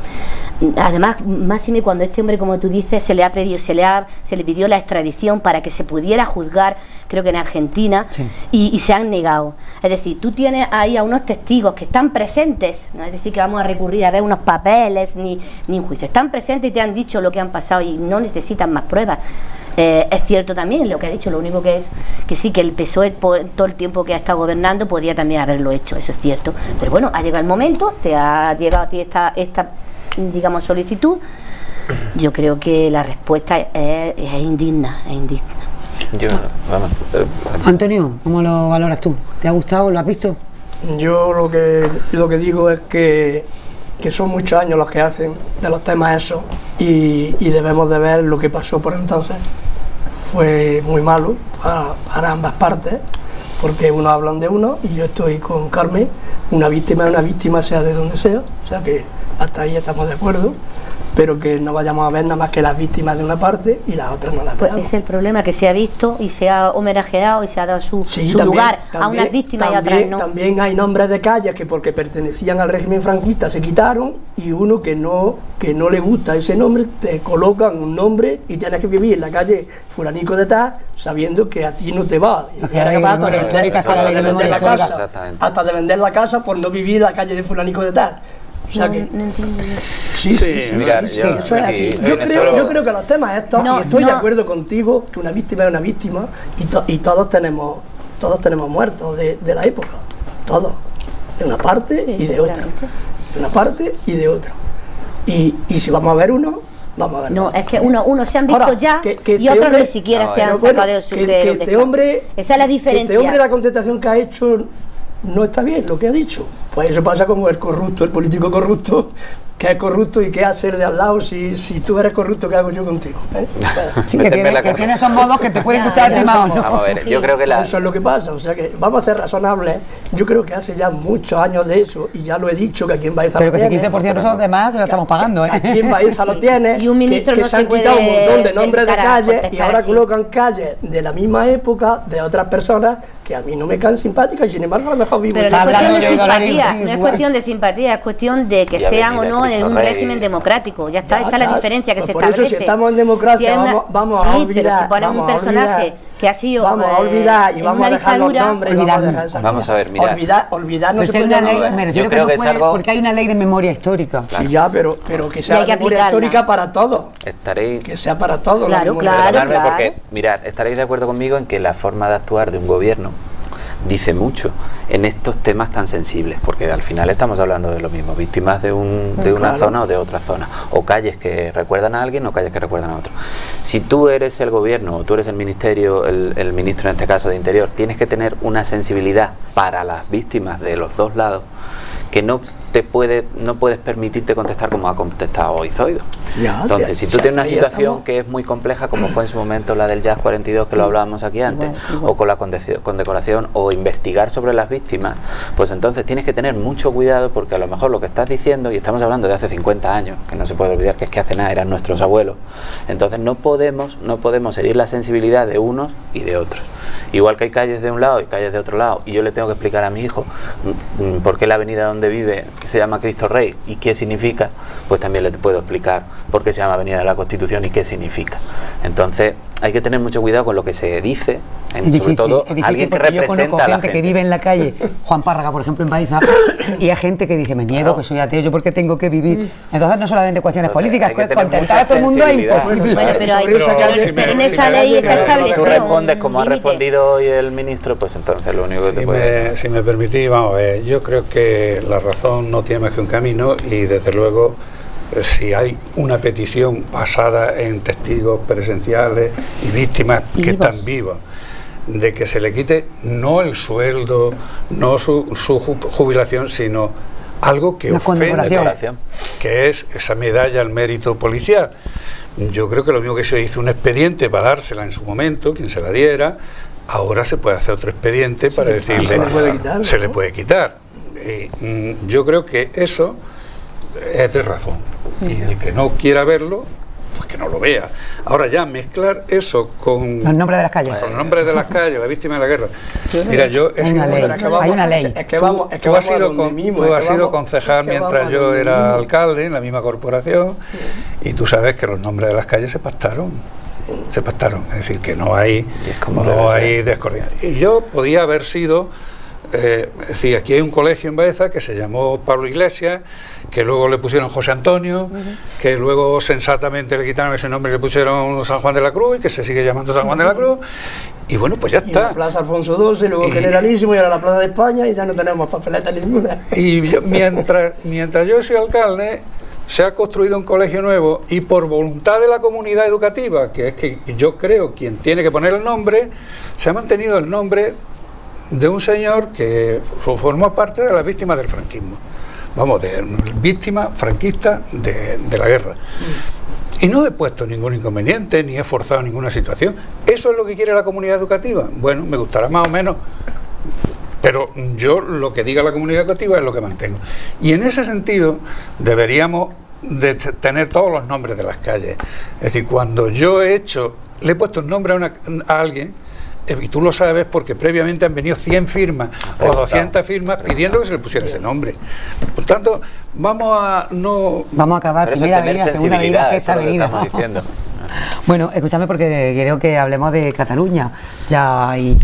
Además, máxime cuando este hombre, como tú dices, se le pidió la extradición para que se pudiera juzgar, creo que en Argentina, sí. y se han negado. Es decir, tú tienes ahí a unos testigos que están presentes, no es decir que vamos a recurrir a ver unos papeles ni un juicio, están presentes y te han dicho lo que han pasado y no necesitan más pruebas. Es cierto también lo que ha dicho, lo único que es que sí, que el PSOE por todo el tiempo que ha estado gobernando podía también haberlo hecho, eso es cierto, pero bueno, ha llegado el momento, te ha llegado a ti esta digamos solicitud. Yo creo que la respuesta es indigna, Antonio, ¿cómo lo valoras tú? ¿Te ha gustado? ¿Lo has visto? Yo lo que digo es que son muchos años los que hacen de los temas esos, y debemos de ver lo que pasó por entonces. Fue muy malo para ambas partes, porque unos hablan de uno y yo estoy con Carmen. Una víctima es una víctima, sea de donde sea, o sea que hasta ahí estamos de acuerdo, pero que no vayamos a ver nada más que las víctimas de una parte y las otras no las veamos. Es el problema, que se ha visto y se ha homenajeado y se ha dado su lugar a unas víctimas y a otras no. También hay nombres de calles que porque pertenecían al régimen franquista se quitaron, y uno que no le gusta ese nombre, te colocan un nombre y tienes que vivir en la calle fulanico de tal, sabiendo que a ti no te va. Hasta de vender la casa por no vivir en la calle de fulanico de tal. O sea que... No entiendo. Sí, eso es así. Yo creo que los temas estos, y estoy de acuerdo contigo, que una víctima es una víctima, y todos tenemos muertos de la época, todos, de una parte y de otra, de una parte y de otra. Y si vamos a ver uno, vamos a ver. No, es que uno se han visto ahora, ya y otros ni siquiera se han sacado de su esa es la diferencia. Este hombre, la contestación que ha hecho no está bien, lo que ha dicho. Pues eso pasa como el corrupto, el político corrupto, que es corrupto y que hace el de al lado. Si tú eres corrupto, ¿qué hago yo contigo? Sí, que tiene esos modos que te pueden gustar a ti más o no. Vamos a ver, yo creo que eso es lo que pasa, o sea que vamos a ser razonables. Yo creo que hace ya muchos años de eso, y ya lo he dicho, que aquí en Baeza lo tiene. Pero que ese 15% son de más, se lo estamos pagando. Aquí en Baeza lo tiene, y un ministro que se han quitado un montón de nombres de calles, y ahora colocan calles de la misma época, de otras personas, que a mí no me caen simpáticas, y sin embargo a lo mejor vivo. Pero no es cuestión de simpatía, no es cuestión de simpatía, es cuestión de que sean o no estamos en un Cristo Rey, régimen democrático, ya está, esa es la diferencia que se por establece. eso, si estamos en democracia, Si hay vamos a olvidar. pero si pones un personaje que ha sido vamos a olvidar y en vamos una a dejar los dictadura, nombres y vamos a dejar esas Vamos cosas. a ver, mira. Olvidar no Pero se si hay puede una ley, llamar. me refiero Yo que creo no que es puede, algo- porque hay una ley de memoria histórica. Sí, ya, pero que Y sea hay que memoria aplicarla. histórica para todos. Estaréis... Que sea para todos. la Claro, memoria. claro. Perdonadme porque, mirad, estaréis de acuerdo conmigo en que la forma de actuar de un gobierno dice mucho en estos temas tan sensibles, porque al final estamos hablando de lo mismo, víctimas de una Claro. zona o de otra zona, o calles que recuerdan a alguien o calles que recuerdan a otro. Si tú eres el gobierno o tú eres el ministerio, el ministro en este caso de Interior, tienes que tener una sensibilidad para las víctimas de los dos lados que no puedes permitirte contestar como ha contestado hoy Zoido. Ya, Entonces, ya, si tú ya, tienes una ahí situación estamos. que es muy compleja, como fue en su momento la del Jazz 42, que lo hablábamos aquí antes, Igual. o con la condecoración, o investigar sobre las víctimas, pues entonces tienes que tener mucho cuidado, porque a lo mejor lo que estás diciendo, y estamos hablando de hace 50 años, que no se puede olvidar que es que hace nada eran nuestros abuelos, entonces no podemos herir la sensibilidad de unos y de otros. Igual que hay calles de un lado y calles de otro lado, y yo le tengo que explicar a mi hijo por qué la avenida donde vive se llama Cristo Rey y qué significa, pues también le puedo explicar por qué se llama Avenida de la Constitución y qué significa. Entonces hay que tener mucho cuidado con lo que se dice, sobre todo es difícil alguien que porque yo conozco representa a la gente gente. que vive en la calle, Juan Párraga, por ejemplo, en Baeza, y hay gente que dice, me niego, que soy ateo, yo porque tengo que vivir. Entonces no solamente cuestiones Entonces, políticas, hay que tener contentar mucha a todo el mundo es sensibilidad. imposible. Bueno, pero hay- Sobre esa calle- pero en esa ley está Si establecido tú respondes como ha un límite. respondido hoy el ministro, pues entonces lo único que te puede... Si me permitís, vamos a ver, yo creo que la razón no tiene más que un camino y desde luego si hay una petición basada en testigos presenciales y víctimas que Vivos. están vivas, de que se le quite no el sueldo, no su jubilación, sino algo que Una ofende, condecoración. que es esa medalla al mérito policial. Yo creo que lo mismo que se hizo un expediente para dársela en su momento, quien se la diera, ahora se puede hacer otro expediente para decirle se le puede quitar, se ¿no? le puede quitar. Yo creo que eso es de razón. Y el que no quiera verlo, pues que no lo vea. Ahora ya mezclar eso con Los nombres de las calles. los nombres de las calles, la víctima de la guerra. Mira, yo he Hay sido- una ley. Hay una ley. Es que vamos, es que Tú has vamos a sido, donde mismo, tú es que has sido vamos- concejal es que mientras vamos a yo donde era mismo. alcalde en la misma corporación y tú sabes que los nombres de las calles se pactaron. Se pactaron, es decir, que no hay, Y es como debe no ser. hay descoordinación. Y yo podía haber sido, es decir, aquí hay un colegio en Baeza que se llamó Pablo Iglesias, que luego le pusieron José Antonio, que luego sensatamente le quitaron ese nombre y le pusieron San Juan de la Cruz, y que se sigue llamando San Juan de la Cruz, y bueno, pues ya Y la está. Plaza Alfonso XII, luego Y- Generalísimo, y ahora la Plaza de España, y ya no tenemos papeleta ninguna. Y mientras yo soy alcalde, se ha construido un colegio nuevo y por voluntad de la comunidad educativa, que es que yo creo quien tiene que poner el nombre, se ha mantenido el nombre de un señor que formó parte de las víctimas del franquismo. Vamos, de víctima franquista de la guerra. Y no he puesto ningún inconveniente, ni he forzado ninguna situación. ¿Eso es lo que quiere la comunidad educativa? Bueno, me gustará más o menos, pero yo lo que diga la comunidad educativa es lo que mantengo. Y en ese sentido deberíamos de tener todos los nombres de las calles. Es decir, cuando yo le he puesto un nombre a alguien, y tú lo sabes porque previamente han venido 100 firmas o 200 firmas pidiendo que se le pusiera ese nombre. Por tanto, vamos a acabar Pero eso es primera tener avenida, segunda avenida, sensibilidad, eso sexta es lo que avenida. estamos diciendo. Bueno, escúchame porque quiero que hablemos de Cataluña. Ya hay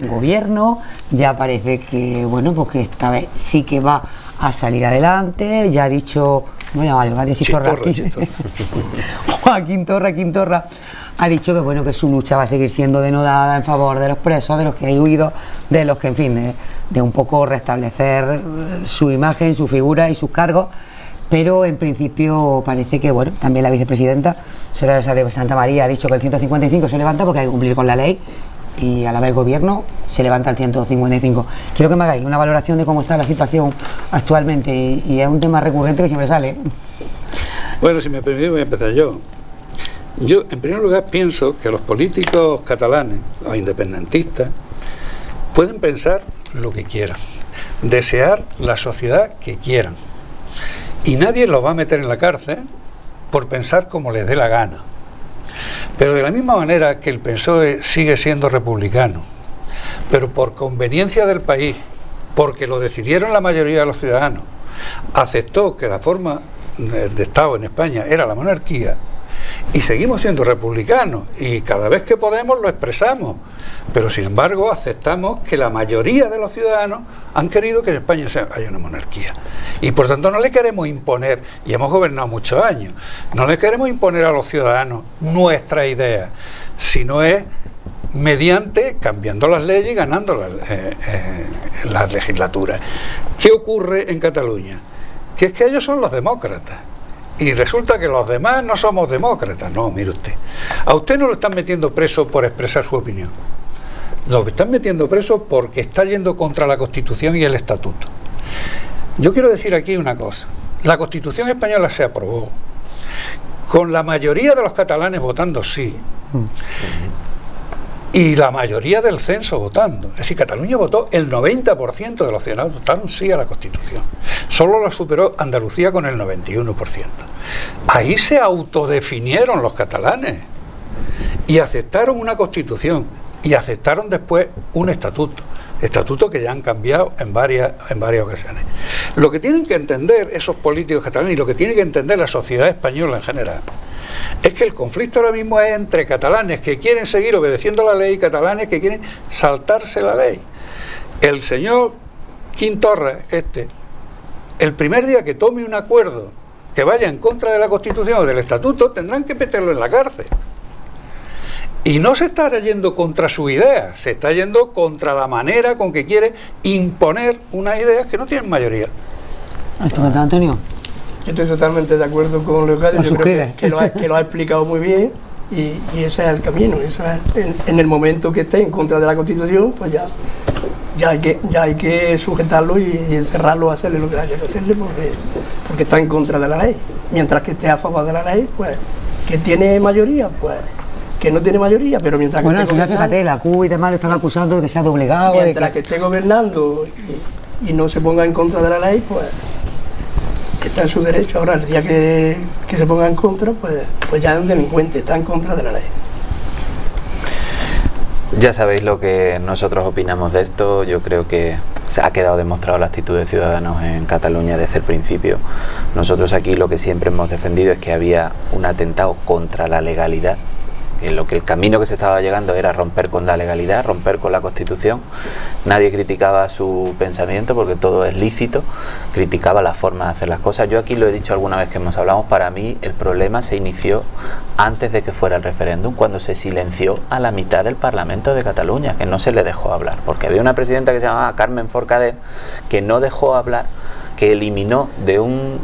gobierno, ya parece que, bueno, pues que esta vez sí que va a salir adelante. Ya ha dicho, bueno, vale, va a decir Torra aquí. Joaquín Torra ha dicho que, bueno, que su lucha va a seguir siendo denodada en favor de los presos, de los que hay huido, de los que, en fin, de un poco restablecer su imagen, su figura y sus cargos. Pero en principio parece que, bueno, también la vicepresidenta Soraya de Santa María ha dicho que el 155 se levanta porque hay que cumplir con la ley, y a la vez el gobierno se levanta el 155. Quiero que me hagáis una valoración de cómo está la situación actualmente, y es un tema recurrente que siempre sale. Bueno, si me permite, voy a empezar yo. Yo, en primer lugar, pienso que los políticos catalanes, los independentistas, pueden pensar lo que quieran, desear la sociedad que quieran, y nadie los va a meter en la cárcel por pensar como les dé la gana. Pero de la misma manera que el PSOE sigue siendo republicano, pero por conveniencia del país, porque lo decidieron la mayoría de los ciudadanos, aceptó que la forma de Estado en España era la monarquía, y seguimos siendo republicanos, y cada vez que podemos lo expresamos, pero sin embargo aceptamos que la mayoría de los ciudadanos han querido que en España haya una monarquía, y por tanto no le queremos imponer, y hemos gobernado muchos años, no le queremos imponer a los ciudadanos nuestra idea, sino es mediante cambiando las leyes y ganando las legislaturas. ¿Qué ocurre en Cataluña? Que es que ellos son los demócratas y resulta que los demás no somos demócratas. No, mire usted, a usted no lo están metiendo preso por expresar su opinión, lo están metiendo preso porque está yendo contra la Constitución y el Estatuto. Yo quiero decir aquí una cosa: la Constitución española se aprobó con la mayoría de los catalanes votando sí, y la mayoría del censo votando. Es decir, Cataluña votó, el 90% de los ciudadanos votaron sí a la Constitución. Solo la superó Andalucía con el 91%. Ahí se autodefinieron los catalanes y aceptaron una Constitución y aceptaron después un estatuto que ya han cambiado en varias ocasiones. Lo que tienen que entender esos políticos catalanes y lo que tiene que entender la sociedad española en general es que el conflicto ahora mismo es entre catalanes que quieren seguir obedeciendo la ley y catalanes que quieren saltarse la ley. El señor Quim Torra, el primer día que tome un acuerdo que vaya en contra de la Constitución o del Estatuto, tendrán que meterlo en la cárcel. Y no se está yendo contra su idea, se está yendo contra la manera con que quiere imponer unas ideas que no tienen mayoría. Antonio. Yo estoy totalmente de acuerdo con Leocadio, yo creo que lo ha explicado muy bien y ese es el camino. Eso es, en el momento que esté en contra de la Constitución, pues ya hay que sujetarlo y encerrarlo, a hacerle lo que haya que hacerle porque está en contra de la ley. Mientras que esté a favor de la ley, pues que tiene mayoría, pues que no tiene mayoría, pero mientras que esté gobernando, fíjate, la CUT y demás le están acusando de que sea doblegado. Mientras que esté gobernando y no se ponga en contra de la ley, pues está en su derecho. Ahora, el día que se ponga en contra, pues ya es un delincuente, está en contra de la ley. Ya sabéis lo que nosotros opinamos de esto. Yo creo que se ha quedado demostrado la actitud de Ciudadanos en Cataluña desde el principio. Nosotros aquí lo que siempre hemos defendido es que había un atentado contra la legalidad, que el camino que se estaba llegando era romper con la legalidad, romper con la Constitución. Nadie criticaba su pensamiento porque todo es lícito, criticaba la forma de hacer las cosas. Yo aquí lo he dicho alguna vez que hemos hablado, para mí el problema se inició antes de que fuera el referéndum, cuando se silenció a la mitad del Parlamento de Cataluña, que no se le dejó hablar, porque había una presidenta que se llamaba Carmen Forcadell que no dejó hablar, que eliminó de un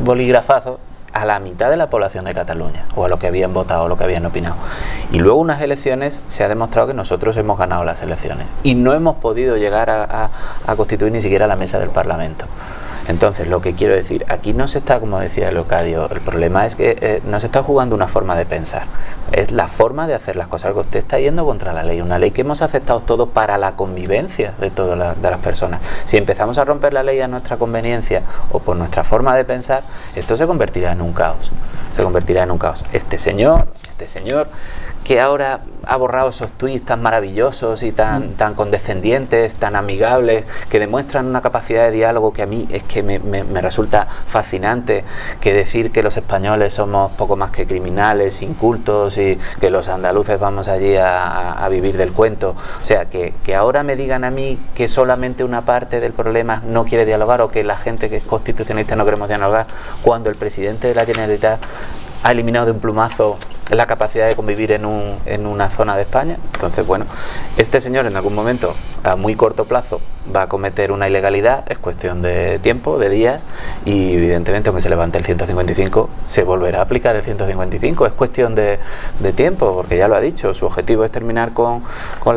bolígrafazo a la mitad de la población de Cataluña, o a lo que habían votado, o lo que habían opinado. Y luego unas elecciones, se ha demostrado que nosotros hemos ganado las elecciones y no hemos podido llegar a constituir ni siquiera la mesa del Parlamento. Entonces, lo que quiero decir, aquí no se está, como decía Leocadio, el problema es que no se está jugando una forma de pensar, es la forma de hacer las cosas, que usted está yendo contra la ley, una ley que hemos aceptado todos para la convivencia de todas las personas. Si empezamos a romper la ley a nuestra conveniencia o por nuestra forma de pensar, esto se convertirá en un caos, Este señor que ahora ha borrado esos tuits tan maravillosos y tan condescendientes, tan amigables, que demuestran una capacidad de diálogo que a mí es que me resulta fascinante, que decir que los españoles somos poco más que criminales, incultos, y que los andaluces vamos allí a vivir del cuento. O sea, que ahora me digan a mí que solamente una parte del problema no quiere dialogar, o que la gente que es constitucionalista no queremos dialogar, cuando el presidente de la Generalitat ha eliminado de un plumazo la capacidad de convivir en una zona de España. Entonces, bueno, este señor en algún momento, a muy corto plazo, va a cometer una ilegalidad, es cuestión de tiempo, de días, y evidentemente, aunque se levante el 155, se volverá a aplicar el 155, es cuestión de tiempo, porque ya lo ha dicho, su objetivo es terminar con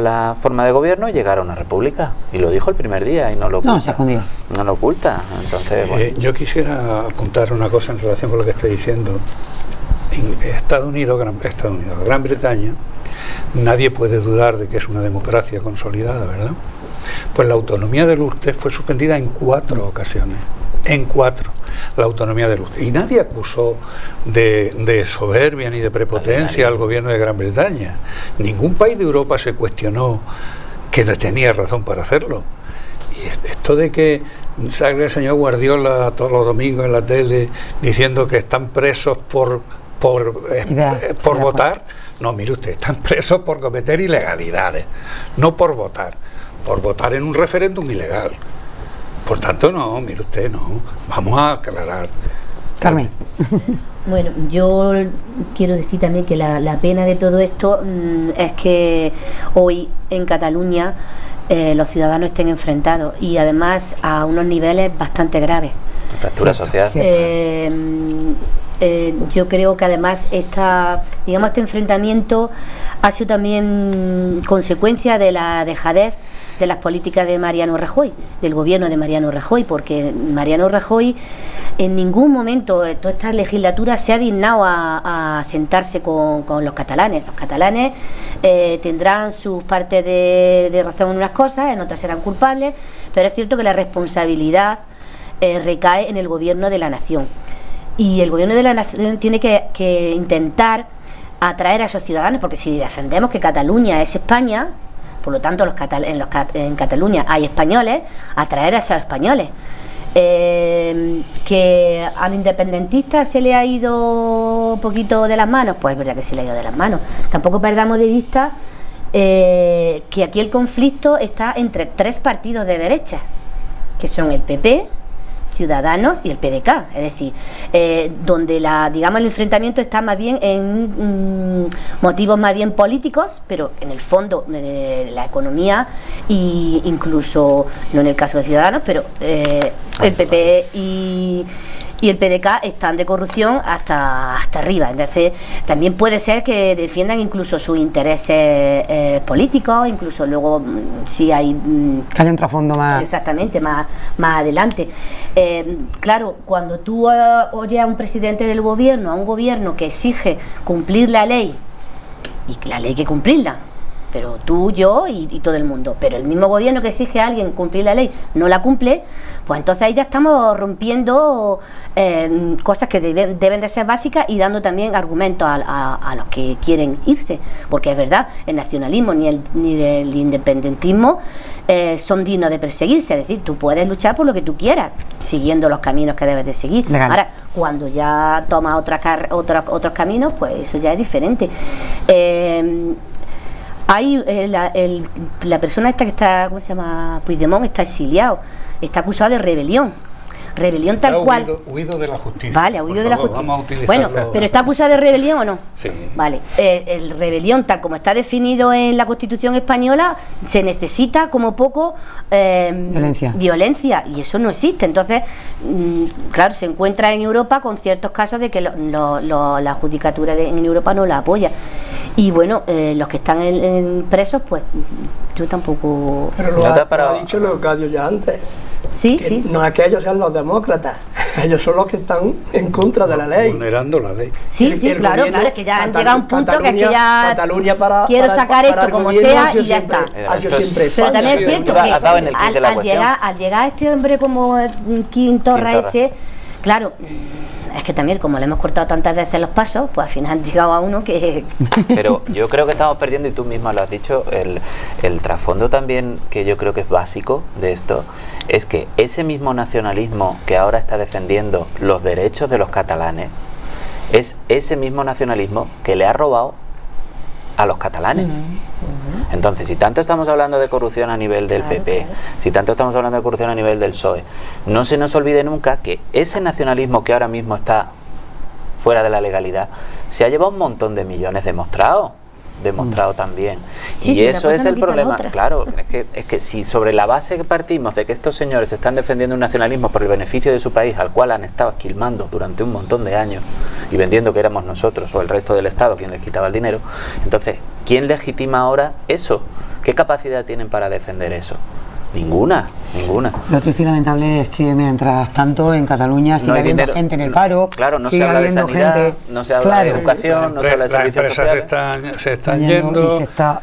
la forma de gobierno y llegar a una república, y lo dijo el primer día y no lo oculta. No, se ha escondido. No lo oculta. Entonces, bueno. Yo quisiera apuntar una cosa en relación con lo que estoy diciendo. En Estados Unidos, Gran Bretaña, nadie puede dudar de que es una democracia consolidada, ¿verdad? Pues la autonomía del Ulster fue suspendida en 4 ocasiones, la autonomía del Ulster. Y nadie acusó de soberbia ni de prepotencia al gobierno de Gran Bretaña. Ningún país de Europa se cuestionó que tenía razón para hacerlo. Y esto de que Sale el señor Guardiola todos los domingos en la tele diciendo que están presos por votar. No, mire usted, están presos por cometer ilegalidades, no por votar en un referéndum ilegal. Por tanto, no, mire usted, no. Vamos a aclarar. Carmen. Bueno, yo quiero decir también que la pena de todo esto es que hoy en Cataluña los ciudadanos estén enfrentados y además a unos niveles bastante graves. Fractura social. Yo creo que además este enfrentamiento ha sido también consecuencia de la dejadez de las políticas de Mariano Rajoy, del gobierno de Mariano Rajoy, porque Mariano Rajoy en ningún momento de toda esta legislatura se ha dignado a sentarse con los catalanes. Los catalanes tendrán sus partes de razón en unas cosas, en otras serán culpables, pero es cierto que la responsabilidad recae en el gobierno de la nación. Y el gobierno de la nación tiene que intentar atraer a esos ciudadanos, porque si defendemos que Cataluña es España, por lo tanto en Cataluña hay españoles, atraer a esos españoles. Que a los independentistas se le ha ido un poquito de las manos, pues es verdad que se le ha ido de las manos. Tampoco perdamos de vista que aquí el conflicto está entre tres partidos de derecha, que son el PP, Ciudadanos y el PDK, es decir, donde el enfrentamiento está más bien en motivos más bien políticos, pero en el fondo de la economía, e incluso no en el caso de Ciudadanos, pero el PP y el PDK están de corrupción hasta arriba. Entonces también puede ser que defiendan incluso sus intereses políticos, incluso luego si hay que haya un trasfondo más exactamente más adelante. Claro, cuando tú oyes a un presidente del gobierno, a un gobierno que exige cumplir la ley, y la ley hay que cumplirla, pero tú, yo y todo el mundo, pero el mismo gobierno que exige a alguien cumplir la ley no la cumple, pues entonces ahí ya estamos rompiendo cosas que deben de ser básicas y dando también argumentos a los que quieren irse, porque es verdad, el nacionalismo ni el independentismo son dignos de perseguirse, es decir, tú puedes luchar por lo que tú quieras, siguiendo los caminos que debes de seguir. Legal. Ahora, cuando ya tomas otros caminos, pues eso ya es diferente. Hay la persona esta que está, ¿cómo se llama? Puigdemont, está exiliado, está acusado de rebelión tal cual. Huido de la justicia. Vale, ha huido de la justicia. Bueno, pero ¿está acusado de rebelión o no? Sí. Vale, el rebelión tal como está definido en la Constitución española, se necesita como poco violencia, y eso no existe. Entonces, claro, se encuentra en Europa con ciertos casos de que la judicatura en Europa no la apoya. Y bueno, los que están presos, pues yo tampoco. Pero lo ha dicho Leocadio ya antes. Sí, sí. No es que ellos sean los demócratas, ellos son los que están en contra de la ley. Vulnerando la ley. Sí, claro, es que ya han llegado a un punto que es que ya Cataluña quiero sacar esto como sea y ya está. Pero también es cierto que al llegar este hombre como Quintorra ese, claro, es que también como le hemos cortado tantas veces los pasos, pues al final han llegado a uno que... Pero yo creo que estamos perdiendo, y tú misma lo has dicho, el trasfondo también que yo creo que es básico de esto, es que ese mismo nacionalismo que ahora está defendiendo los derechos de los catalanes, es ese mismo nacionalismo que le ha robado a los catalanes. Entonces, si tanto estamos hablando de corrupción a nivel del PP, si tanto estamos hablando de corrupción a nivel del PSOE, no se nos olvide nunca que ese nacionalismo que ahora mismo está fuera de la legalidad se ha llevado un montón de millones demostrado también. Sí, y eso es el problema. Claro, es que si sobre la base que partimos de que estos señores están defendiendo un nacionalismo por el beneficio de su país, al cual han estado esquilmando durante un montón de años y vendiendo que éramos nosotros o el resto del Estado quien les quitaba el dinero, entonces, ¿quién legitima ahora eso? ¿Qué capacidad tienen para defender eso? Ninguna. Lo triste y lamentable es que mientras tanto en Cataluña sigue habiendo gente en el paro, claro, no se habla de sanidad, no se habla de educación, no se habla de servicios sociales. Se están yendo y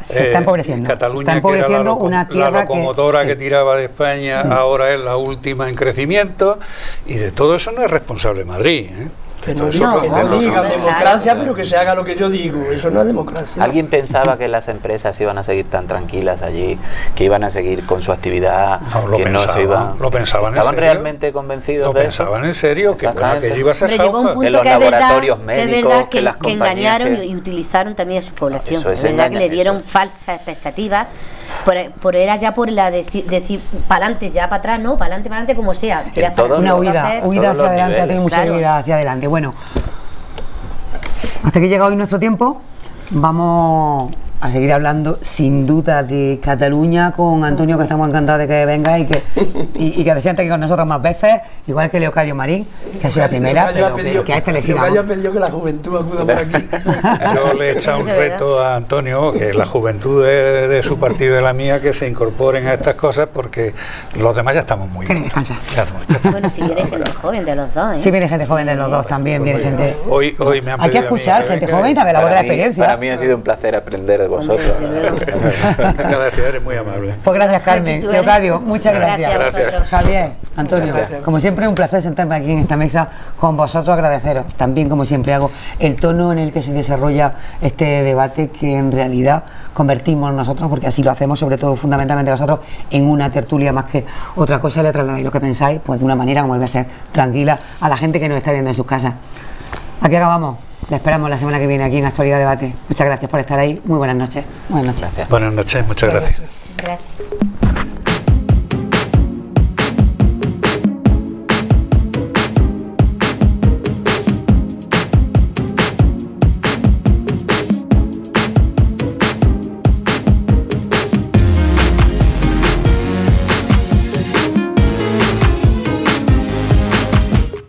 se está empobreciendo. Cataluña, está empobreciendo una tierra la locomotora que tiraba de España, ahora es la última en crecimiento, y de todo eso no es responsable Madrid, ¿eh? Que no, Nosotros que no no digan somos. democracia, pero que se haga lo que yo digo. Eso no es democracia. ¿Alguien pensaba que las empresas iban a seguir tan tranquilas allí, que iban a seguir con su actividad, No, lo que pensaban, no se iban? lo pensaban en ¿Estaban serio? realmente convencidos Lo de eso? pensaban en serio, que bueno, Exactamente. que iba a ser Pero llegó un jauja. punto En los que es verdad, laboratorios que es médicos, verdad que las que compañías engañaron que- y utilizaron también a su población. Eso es es verdad que engañar, le dieron eso. falsas expectativas. Era ya por la decir para adelante, ya para atrás, no, para adelante como sea. Tiras para todos adelante. Una huida, Entonces, huida todos hacia los adelante, ha niveles, tenido mucha claro. huida hacia adelante. Bueno, hasta que llega hoy nuestro tiempo, vamos a seguir hablando sin duda de Cataluña con Antonio, que estamos encantados de que venga y que se siente aquí con nosotros más veces, igual que Leocadio Marín, que ha sido la primera, pero que a este le sigamos. Yo pedido que la juventud acuda por aquí. Yo le he echado un Eso es verdad. reto a Antonio, que la juventud de su partido y de la mía, que se incorporen a estas cosas, porque los demás ya estamos muy Que bien. descansa. Bueno, si viene gente joven de los dos, ¿eh? Sí, viene gente joven de los dos también, viene gente... Hoy me han Hay que pedido a mí escuchar que gente venga joven y y- también la voz de la Para mí- experiencia. Para mí ha sido un placer aprender de vosotros. desde luego. Gracias, eres muy amable. Pues gracias, Carmen. Tú eres- Leocadio, muchas gracias. Gracias a vosotros. Javier, Antonio, Gracias. como siempre un placer sentarme aquí en esta mesa con vosotros, agradeceros. También, como siempre hago, el tono en el que se desarrolla este debate, que en realidad convertimos nosotros, porque así lo hacemos, sobre todo fundamentalmente vosotros, en una tertulia más que otra cosa. Le trasladáis lo que pensáis, pues de una manera como debe ser, tranquila, a la gente que nos está viendo en sus casas. Aquí acabamos. Le esperamos la semana que viene aquí en Actualidad Debate. Muchas gracias por estar ahí. Muy buenas noches. Buenas noches. Gracias. Buenas noches, muchas gracias. Gracias.